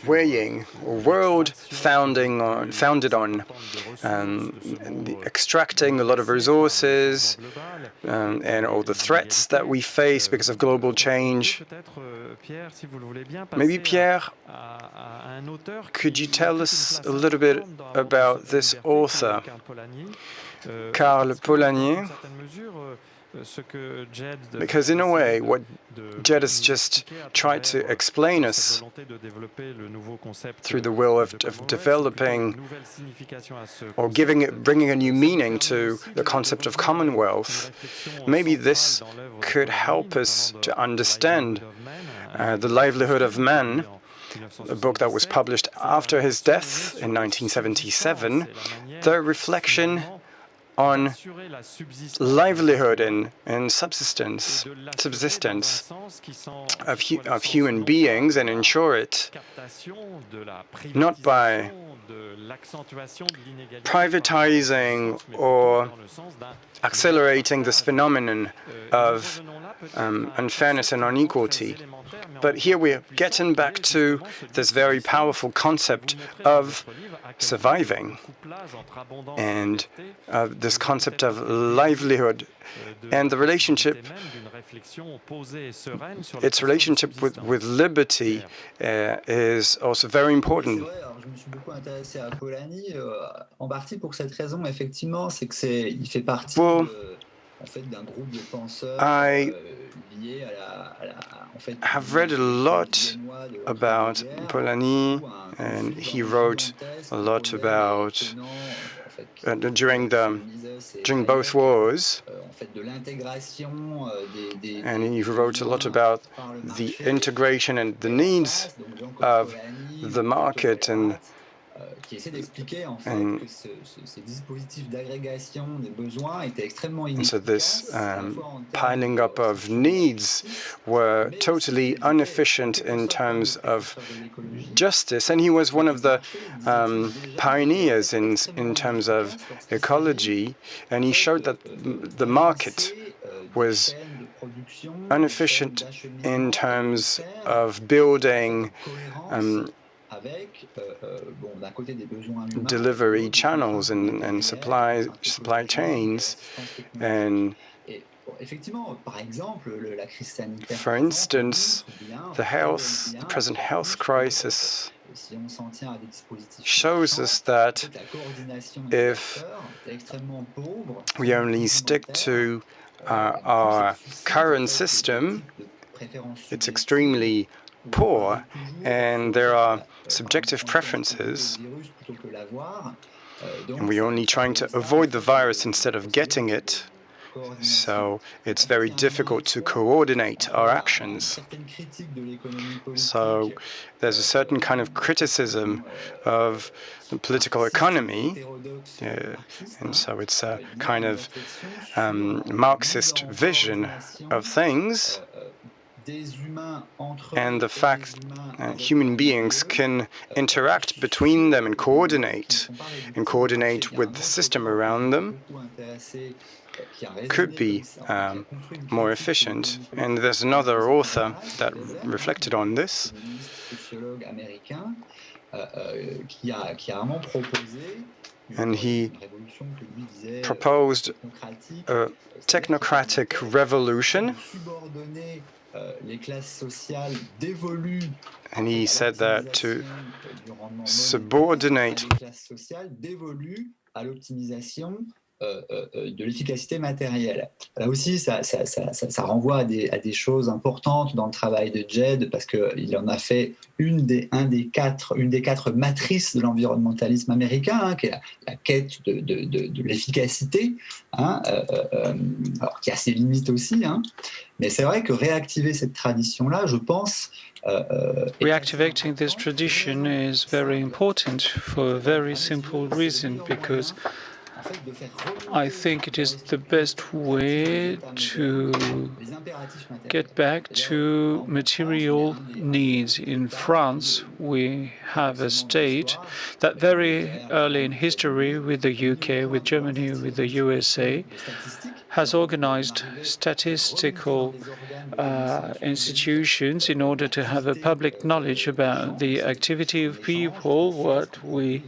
Speaker 3: weighing world founded on extracting a lot of resources and all the threats that we face because of global change. Maybe Pierre, could you tell us a little bit about this author, Karl Polanyi? Because in a way, what Jed has just tried to explain us through the will of developing or bringing a new meaning to the concept of commonwealth, maybe this could help us to understand The Livelihood of Man, a book that was published after his death in 1977, the reflection on livelihood and subsistence of human beings, and ensure it not by privatizing or accelerating this phenomenon of unfairness and unequality. But here we're getting back to this very powerful concept of surviving and this concept of livelihood and the relationship, its relationship with liberty is also very important.
Speaker 5: Je me suis beaucoup intéressé à Polanyi, en partie pour cette raison, effectivement, c'est que il fait partie d'un groupe de penseurs liés à
Speaker 3: have read a lot about Polanyi, and he wrote a lot about during both wars, and he wrote a lot about the integration and the needs of the market, and so this piling up of needs were totally inefficient in terms of justice, and he was one of the pioneers in terms of ecology, and he showed that the market was inefficient in terms of building delivery channels and supply chains. And for instance, the present health crisis shows us that if we only stick to our current system, it's extremely poor, and there are subjective preferences, and we're only trying to avoid the virus instead of getting it. So it's very difficult to coordinate our actions. So there's a certain kind of criticism of the political economy, and so it's a kind of Marxist vision of things, and the fact that human beings can interact between them and coordinate with the system around them could be more efficient. And there's another author that reflected on this, and he proposed a technocratic revolution. And he said that to subordinate
Speaker 5: de l'efficacité matérielle. Là aussi, ça renvoie à des choses importantes dans le travail de Jed, parce qu'il en a fait une des quatre matrices de l'environnementalisme américain, hein, qui est la quête de l'efficacité, hein, alors qui a ses limites aussi, hein. Mais c'est vrai que réactiver cette tradition-là, je pense,
Speaker 2: reactivating this tradition is very important for a very simple reason, because I think it is the best way to get back to material needs. In France, we have a state that very early in history, with the UK, with Germany, with the USA, has organized statistical institutions in order to have a public knowledge about the activity of people, what we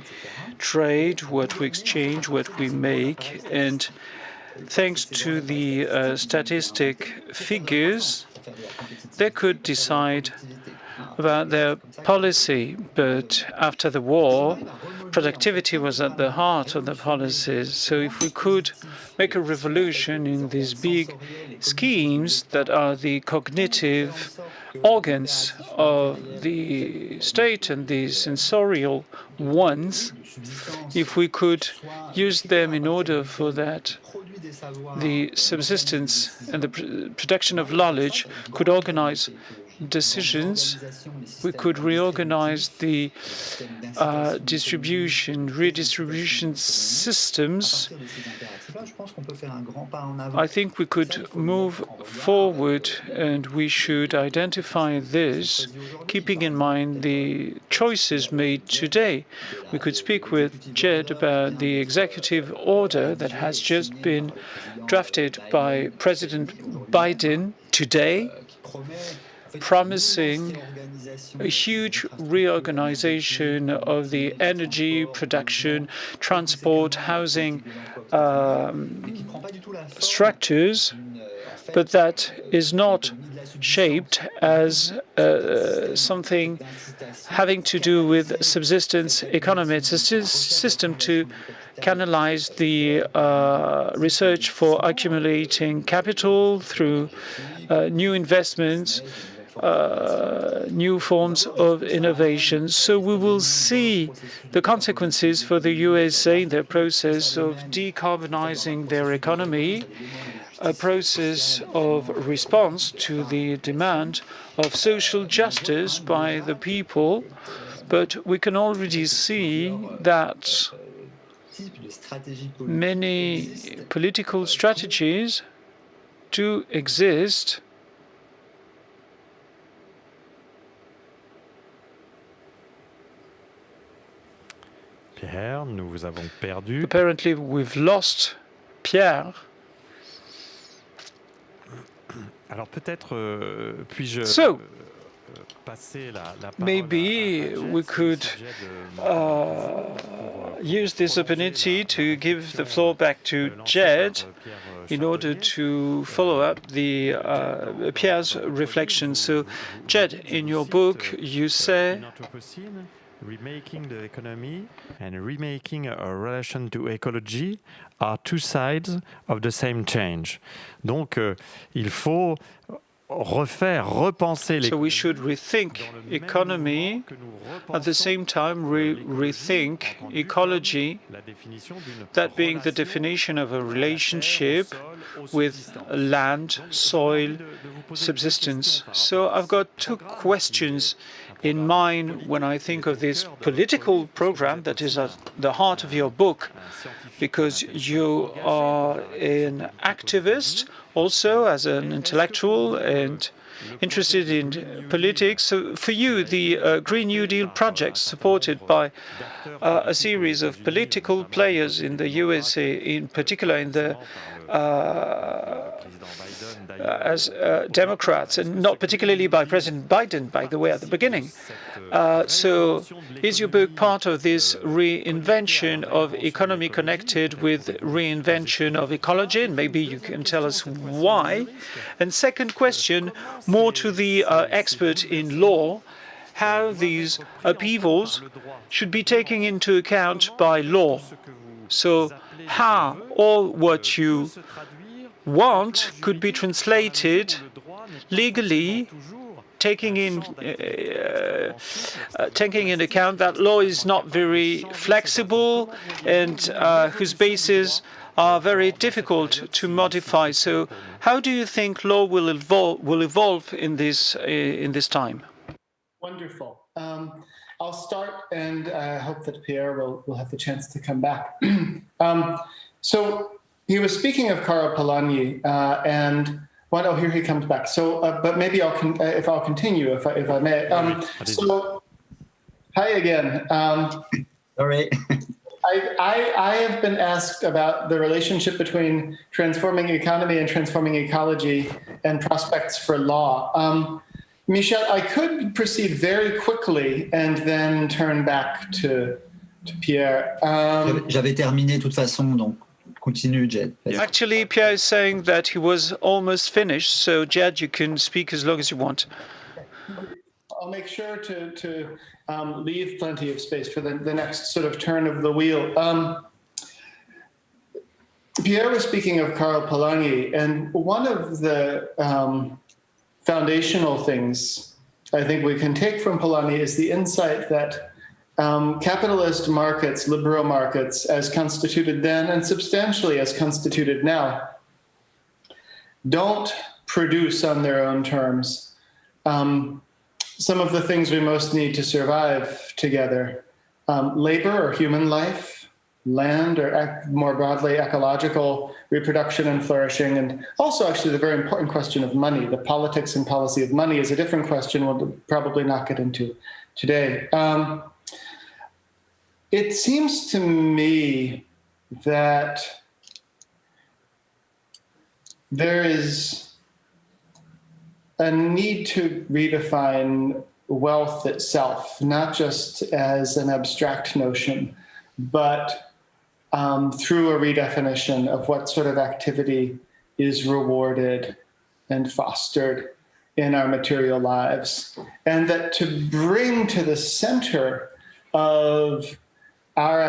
Speaker 2: trade, what we exchange, what we make. And thanks to the statistic figures, they could decide about their policy. But after the war, productivity was at the heart of the policies. So if we could make a revolution in these big schemes that are the cognitive organs of the state and the sensorial ones, if we could use them in order for that, the subsistence and the production of knowledge could organize decisions, we could reorganize the redistribution systems. I think we could move forward, and we should identify this, keeping in mind the choices made today. We could speak with Jed about the executive order that has just been drafted by President Biden today, promising a huge reorganization of the energy production, transport, housing structures, but that is not shaped as something having to do with subsistence economy. It's a system to canalize the research for accumulating capital through new investments, new forms of innovation. So we will see the consequences for the USA in their process of decarbonizing their economy, a process of response to the demand of social justice by the people. But we can already see that many political strategies do exist
Speaker 1: Pierre, nous vous avons perdu.
Speaker 2: Apparently, we've lost Pierre.
Speaker 1: Alors peut-être puis-je passer la parole
Speaker 2: maybe we could use this opportunity to give the floor back to Jed in order to follow up the Pierre's reflection. So, Jed, in your book, you say
Speaker 1: Remaking the economy and remaking a relation to ecology are two sides of the same change. Donc, il faut repenser
Speaker 2: So we should rethink economy, at the same time rethink ecology, that being the definition of a relationship with land, soil, subsistence. So I've got two questions in mind when I think of this political program that is at the heart of your book, because you are an activist also as an intellectual and interested in politics. So for you, the Green New Deal project, supported by a series of political players in the USA, in particular in the as Democrats, and not particularly by President Biden, by the way, at the beginning. So is your book part of this reinvention of economy connected with reinvention of ecology? And maybe you can tell us why. And second question, more to the expert in law, how these upheavals should be taken into account by law. So how all what you want could be translated legally, taking in account that law is not very flexible and whose bases are very difficult to modify. So how do you think law will evolve in this time?
Speaker 4: Wonderful. I'll start, and I hope that Pierre will have the chance to come back. So he was speaking of Karl Polanyi, and here he comes back. So, but maybe I'll continue if I may. So, hi again. All
Speaker 5: right.
Speaker 4: I have been asked about the relationship between transforming economy and transforming ecology and prospects for law. Michel, I could proceed very quickly and then turn back to Pierre.
Speaker 5: J'avais terminé de toute façon, donc continue, Jed.
Speaker 2: Actually, Pierre is saying that he was almost finished, so Jed, you can speak as long as you want.
Speaker 4: I'll make sure to leave plenty of space for the next sort of turn of the wheel. Pierre was speaking of Karl Polanyi, and one of the foundational things I think we can take from Polanyi is the insight that capitalist markets, liberal markets, as constituted then and substantially as constituted now, don't produce on their own terms some of the things we most need to survive together. Labor or human life, land, or more broadly, ecological reproduction and flourishing, and also actually the very important question of money. The politics and policy of money is a different question we'll probably not get into today. It seems to me that there is a need to redefine wealth itself, not just as an abstract notion, but through a redefinition of what sort of activity is rewarded and fostered in our material lives. And that to bring to the center of our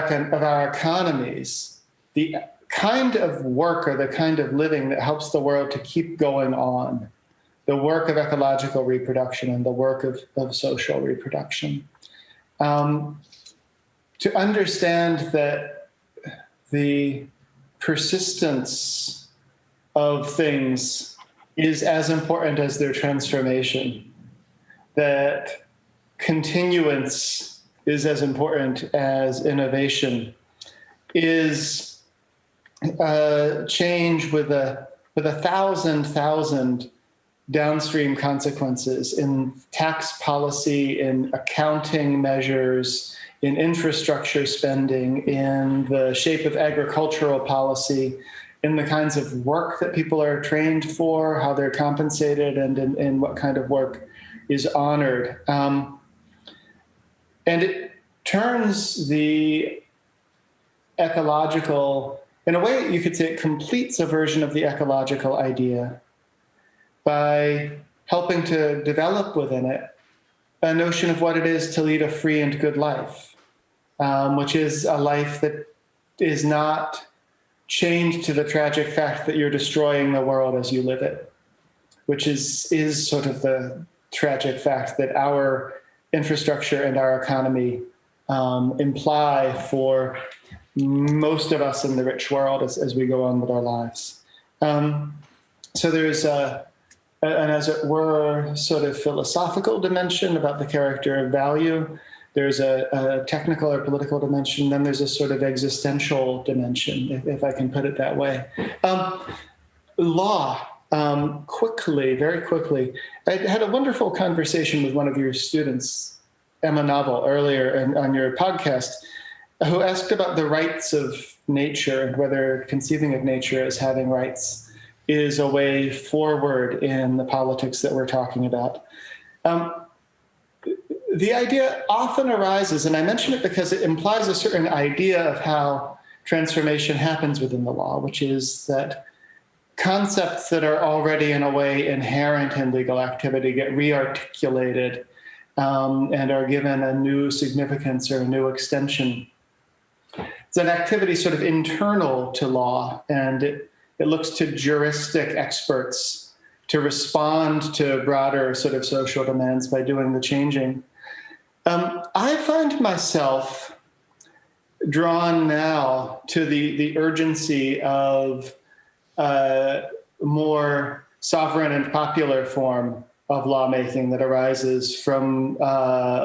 Speaker 4: economies the kind of work or the kind of living that helps the world to keep going on, the work of ecological reproduction and the work of social reproduction. To understand that the persistence of things is as important as their transformation, that continuance is as important as innovation, is change with a thousand downstream consequences in tax policy, in accounting measures, in infrastructure spending, in the shape of agricultural policy, in the kinds of work that people are trained for, how they're compensated, and in what kind of work is honored. And it turns the ecological, in a way you could say it completes a version of the ecological idea by helping to develop within it a notion of what it is to lead a free and good life, which is a life that is not chained to the tragic fact that you're destroying the world as you live it, which is sort of the tragic fact that our infrastructure and our economy imply for most of us in the rich world as we go on with our lives. So there's an, as it were, sort of philosophical dimension about the character of value. There's a technical or political dimension. Then there's a sort of existential dimension, if I can put it that way. Law, very quickly. I had a wonderful conversation with one of your students, Emma Novel, earlier on your podcast, who asked about the rights of nature and whether conceiving of nature as having rights is a way forward in the politics that we're talking about. The idea often arises, and I mention it because it implies a certain idea of how transformation happens within the law, which is that concepts that are already in a way inherent in legal activity get re-articulated and are given a new significance or a new extension. It's an activity sort of internal to law, and it looks to juristic experts to respond to broader sort of social demands by doing the changing. I find myself drawn now to the urgency of a more sovereign and popular form of lawmaking that arises from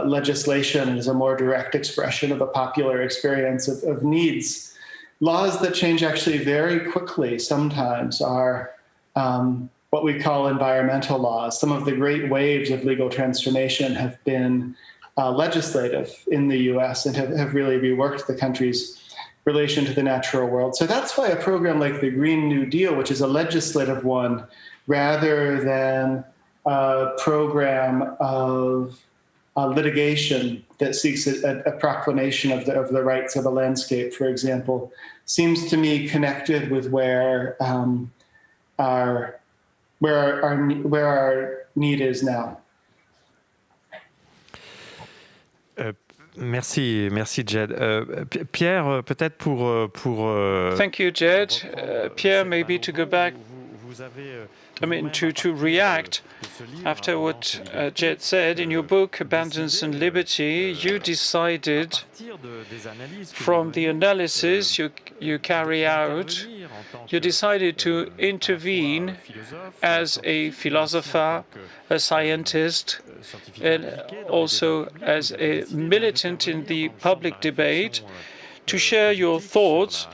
Speaker 4: legislation as a more direct expression of a popular experience of needs. Laws that change actually very quickly sometimes are what we call environmental laws. Some of the great waves of legal transformation have been legislative in the US and have really reworked the country's relation to the natural world. So that's why a program like the Green New Deal, which is a legislative one, rather than a program of litigation that seeks a proclamation of the rights of a landscape, for example, seems to me connected with where our need is now.
Speaker 1: Merci, Jed. Pierre, peut-être pour.
Speaker 2: Thank you, Jed. Pierre, maybe to go back. To react after what Jed said, in your book, Abundance and Liberty, you decided from the analysis you carry out, you decided to intervene as a philosopher, a scientist, and also as a militant in the public debate, to share your thoughts,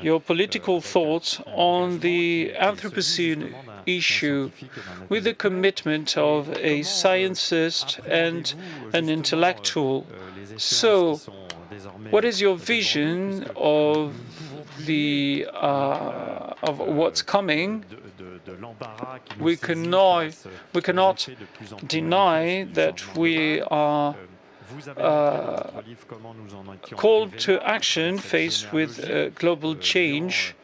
Speaker 2: your political thoughts on the Anthropocene issue with the commitment of a scientist and an intellectual. So, what is your vision of what's coming? We cannot deny that we are called to action faced with global change.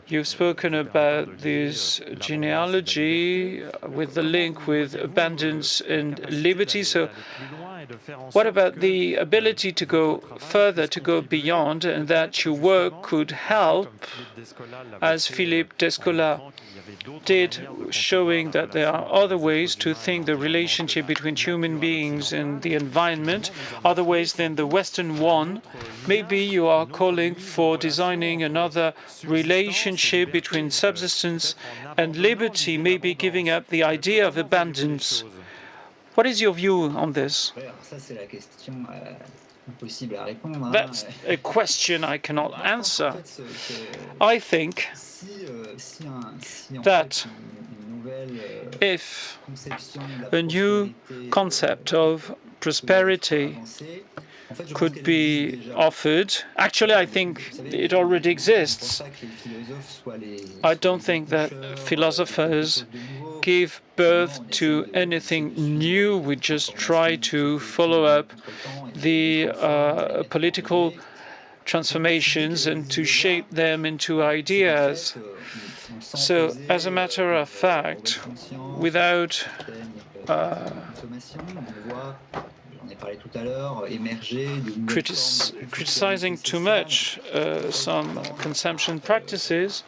Speaker 2: You've spoken about this genealogy with the link with abundance and liberty. So what about the ability to go further, to go beyond, and that your work could help, as Philippe Descola did, showing that there are other ways to think the relationship between human beings and the environment, other ways than the Western one? Maybe you are calling for designing another relationship between subsistence and liberty, maybe giving up the idea of abundance. What is your view on this? That's a question I cannot answer. I think that if a new concept of prosperity could be offered, actually I think it already exists. I don't think that philosophers give birth to anything new. We just try to follow up the political transformations and to shape them into ideas. So, as a matter of fact, without criticizing too much some consumption practices,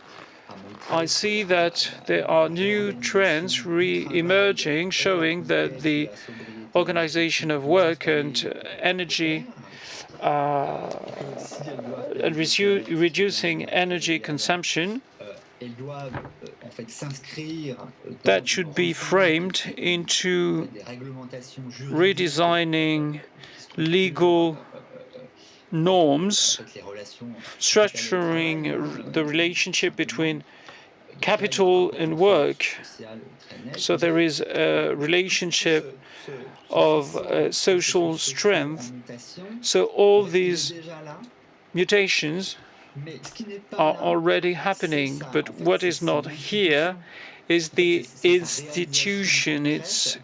Speaker 2: I see that there are new trends re-emerging, showing that the organization of work and energy and reducing energy consumption, that should be framed into redesigning legal norms, structuring the relationship between capital and work. So there is a relationship of social strength. So all these mutations are already happening, but what is not here is the institution, its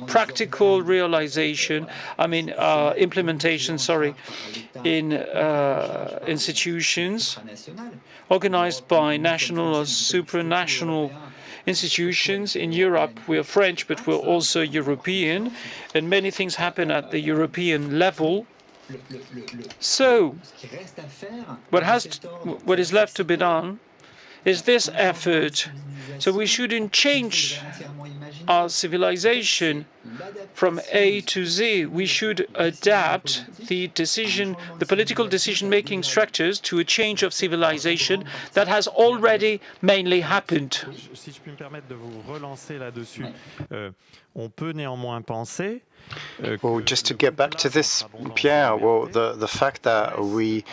Speaker 2: practical realization, implementation, in institutions organized by national or supranational institutions. In Europe, we're French, but we're also European, and many things happen at the European level. So what is left to be done is this effort. So we shouldn't change our civilization from A to Z. We should adapt the political decision-making structures to a change of civilization that has already mainly happened.
Speaker 1: Si je puis me permettre de vous relancer là-dessus, on peut néanmoins penser.
Speaker 3: Well, just to get back to this, Pierre, well, the fact that we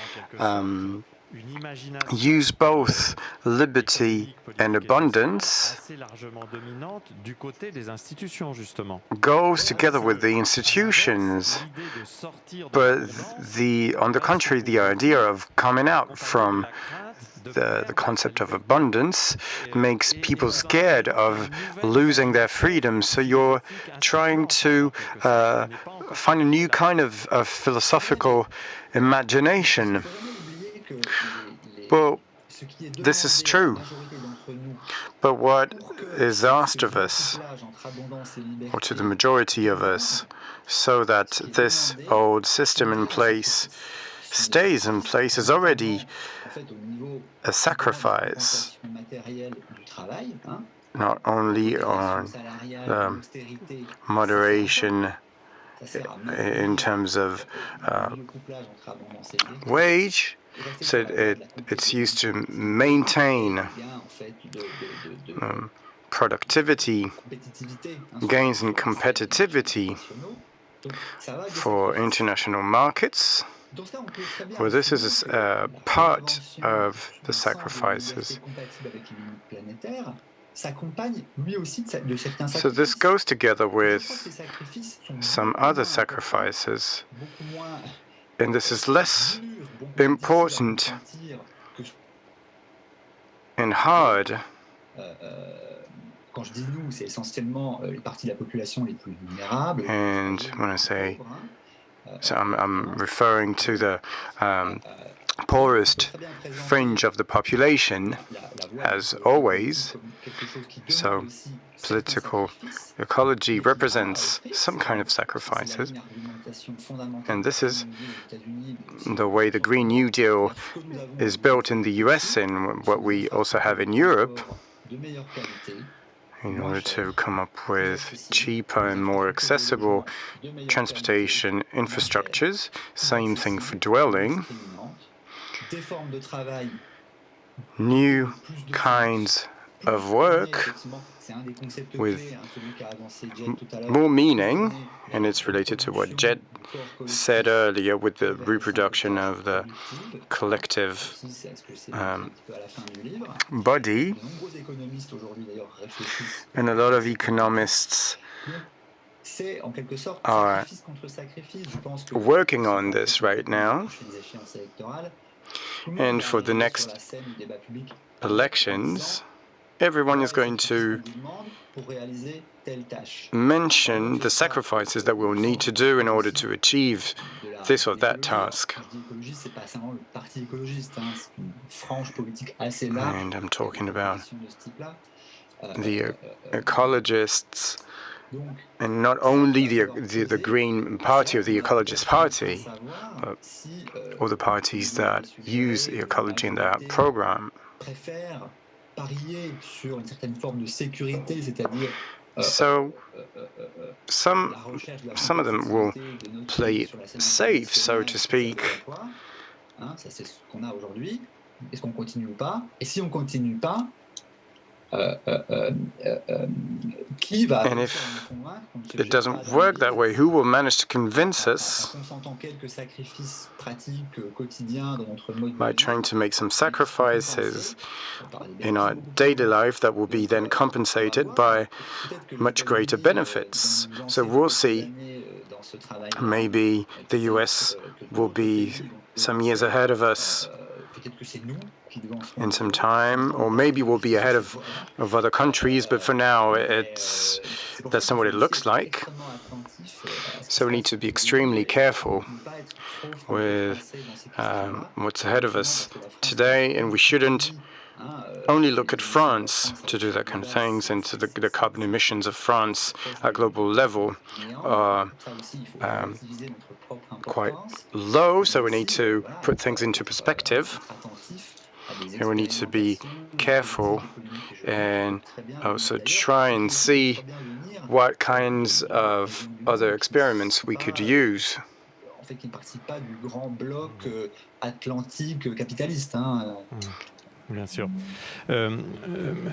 Speaker 3: use both liberty and abundance goes together with the institutions, but on the contrary, the idea of coming out from the concept of abundance makes people scared of losing their freedom. So you're trying to find a new kind of philosophical imagination. Well, this is true. But what is asked of us, or to the majority of us, so that this old system in place stays in place, is already a sacrifice, not only on moderation in terms of wage, so it's used to maintain productivity, gains in competitivity for international markets. Well, this is a part of the sacrifices. So this goes together with some other sacrifices, and this is less important and hard. And when I say, so I'm referring to the poorest fringe of the population, as always. So political ecology represents some kind of sacrifices. And this is the way the Green New Deal is built in the US and what we also have in Europe, in order to come up with cheaper and more accessible transportation infrastructures. Same thing for dwelling. New kinds of work with more meaning, and it's related to what Jed said earlier with the reproduction of the collective body. And a lot of economists are working on this right now. And for the next elections, everyone is going to mention the sacrifices that we'll need to do in order to achieve this or that task. And I'm talking about the ecologists and not only the Green Party or the Ecologist Party, but all the parties that use ecology in their program. So some of them will play it safe, so to speak. And if it doesn't work that way, who will manage to convince us by trying to make some sacrifices in our daily life that will be then compensated by much greater benefits? So we'll see. Maybe the US will be some years ahead of us in some time, or maybe we'll be ahead of other countries, but for now that's not what it looks like. So we need to be extremely careful with what's ahead of us today, and we shouldn't only look at France to do that kind of things, and to the carbon emissions of France at global level are quite low, so we need to put things into perspective. And we need to be careful and also try and see what kinds of other experiments we could use.
Speaker 1: Bien sûr.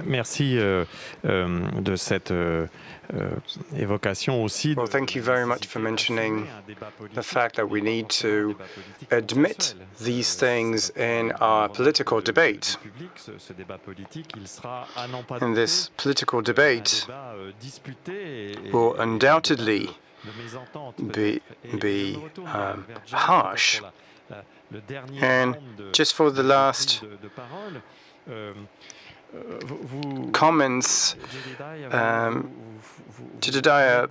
Speaker 1: Merci de cette évocation aussi.
Speaker 3: Well, thank you very much for mentioning the fact that we need to admit these things in our political debate. And this political debate will undoubtedly be harsh. And just for the last comments, Jedediah,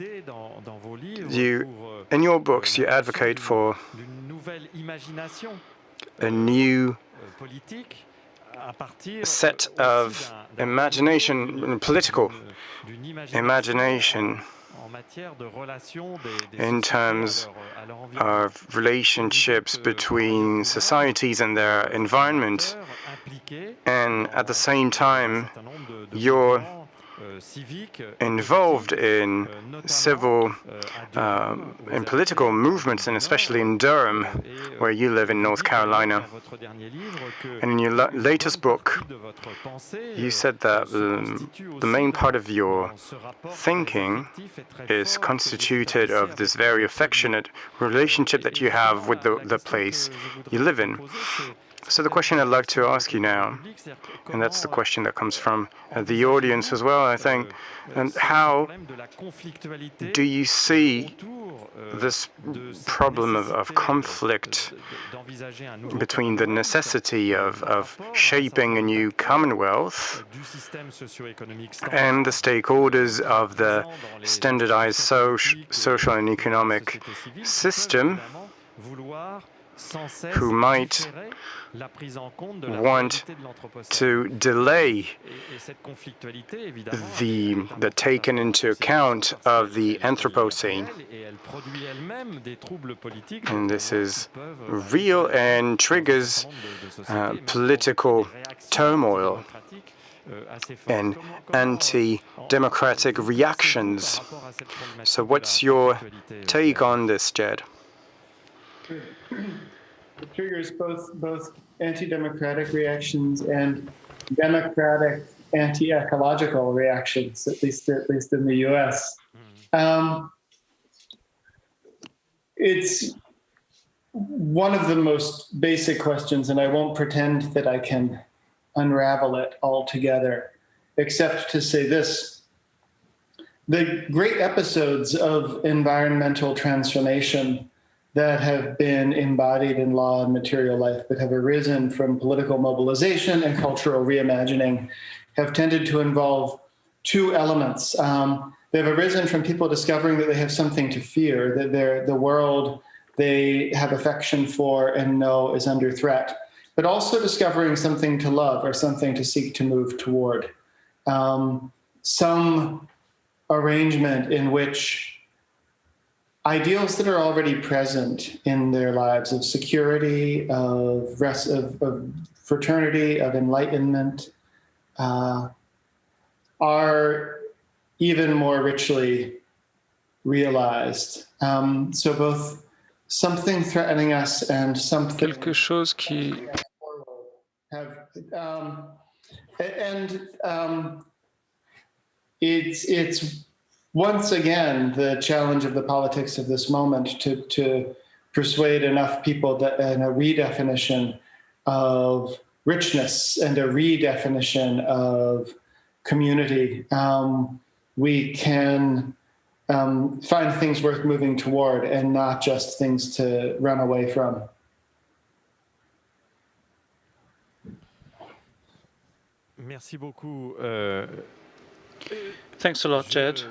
Speaker 3: in your books, you advocate for a new set of imagination, political imagination, in terms of relationships between societies and their environment, and at the same time you're involved in civil and political movements, and especially in Durham, where you live in North Carolina. And in your latest book, you said that the main part of your thinking is constituted of this very affectionate relationship that you have with the place you live in. So the question I'd like to ask you now, and that's the question that comes from the audience as well, I think, and how do you see this problem of conflict between the necessity of shaping a new commonwealth and the stakeholders of the standardized social and economic system, who might want to delay the taken into account of the Anthropocene. And this is real and triggers political turmoil and anti-democratic reactions. So what's your take on this, Jed?
Speaker 4: It triggers both anti-democratic reactions and democratic anti-ecological reactions, at least in the U.S. It's one of the most basic questions, and I won't pretend that I can unravel it altogether, except to say this. The great episodes of environmental transformation that have been embodied in law and material life, that have arisen from political mobilization and cultural reimagining, have tended to involve two elements. They've arisen from people discovering that they have something to fear, that the world they have affection for and know is under threat, but also discovering something to love or something to seek to move toward. Some arrangement in which ideals that are already present in their lives of security, of fraternity, of enlightenment, are even more richly realized. So both something threatening us and something
Speaker 2: Quelque chose qui
Speaker 4: it's once again the challenge of the politics of this moment to persuade enough people that in a redefinition of richness and a redefinition of community, we can find things worth moving toward and not just things to run away from.
Speaker 1: Merci beaucoup.
Speaker 2: Thanks a lot, Jed.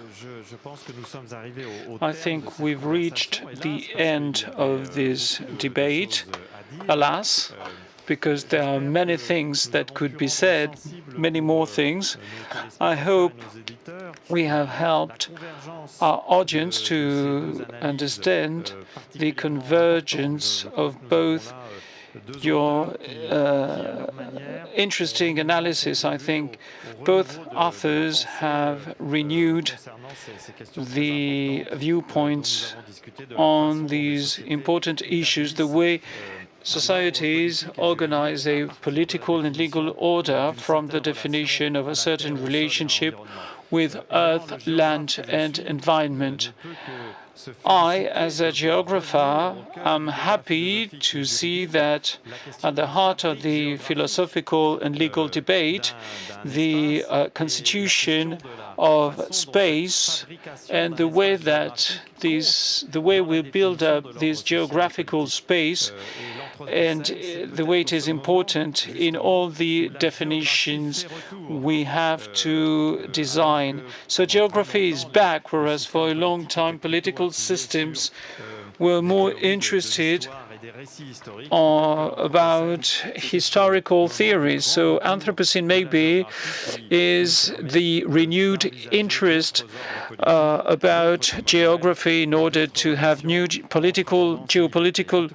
Speaker 2: I think we've reached the end of this debate, alas, because there are many things that could be said, many more things. I hope we have helped our audience to understand the convergence of both your interesting analysis. I think both authors have renewed the viewpoints on these important issues, the way societies organize a political and legal order from the definition of a certain relationship with earth, land, and environment. I, as a geographer, am happy to see that at the heart of the philosophical and legal debate, the constitution of space and the way that the way we build up this geographical space and the way it is important in all the definitions we have to design. So geography is back, whereas for a long time political systems were more interested about historical theories. So Anthropocene maybe is the renewed interest about geography in order to have new geopolitical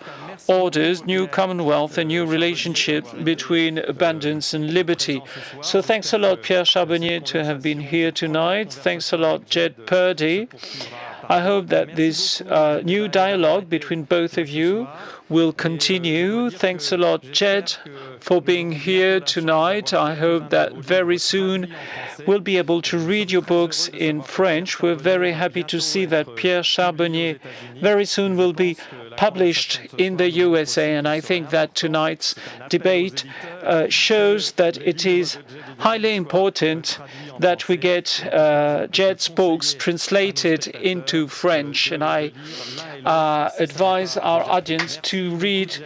Speaker 2: orders, new commonwealth, and new relationship between abundance and liberty. So thanks a lot, Pierre Charbonnier, to have been here tonight. Thanks a lot, Jed Purdy. I hope that this new dialogue between both of you will continue. Thanks a lot, Jed, for being here tonight. I hope that very soon we'll be able to read your books in French. We're very happy to see that Pierre Charbonnier very soon will be published in the USA, and I think that tonight's debate shows that it is highly important that we get Jed's books translated into French, and I advise our audience to read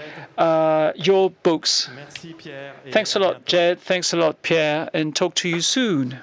Speaker 2: your books. Thanks a lot, Jed. Thanks a lot, Pierre, and talk to you soon.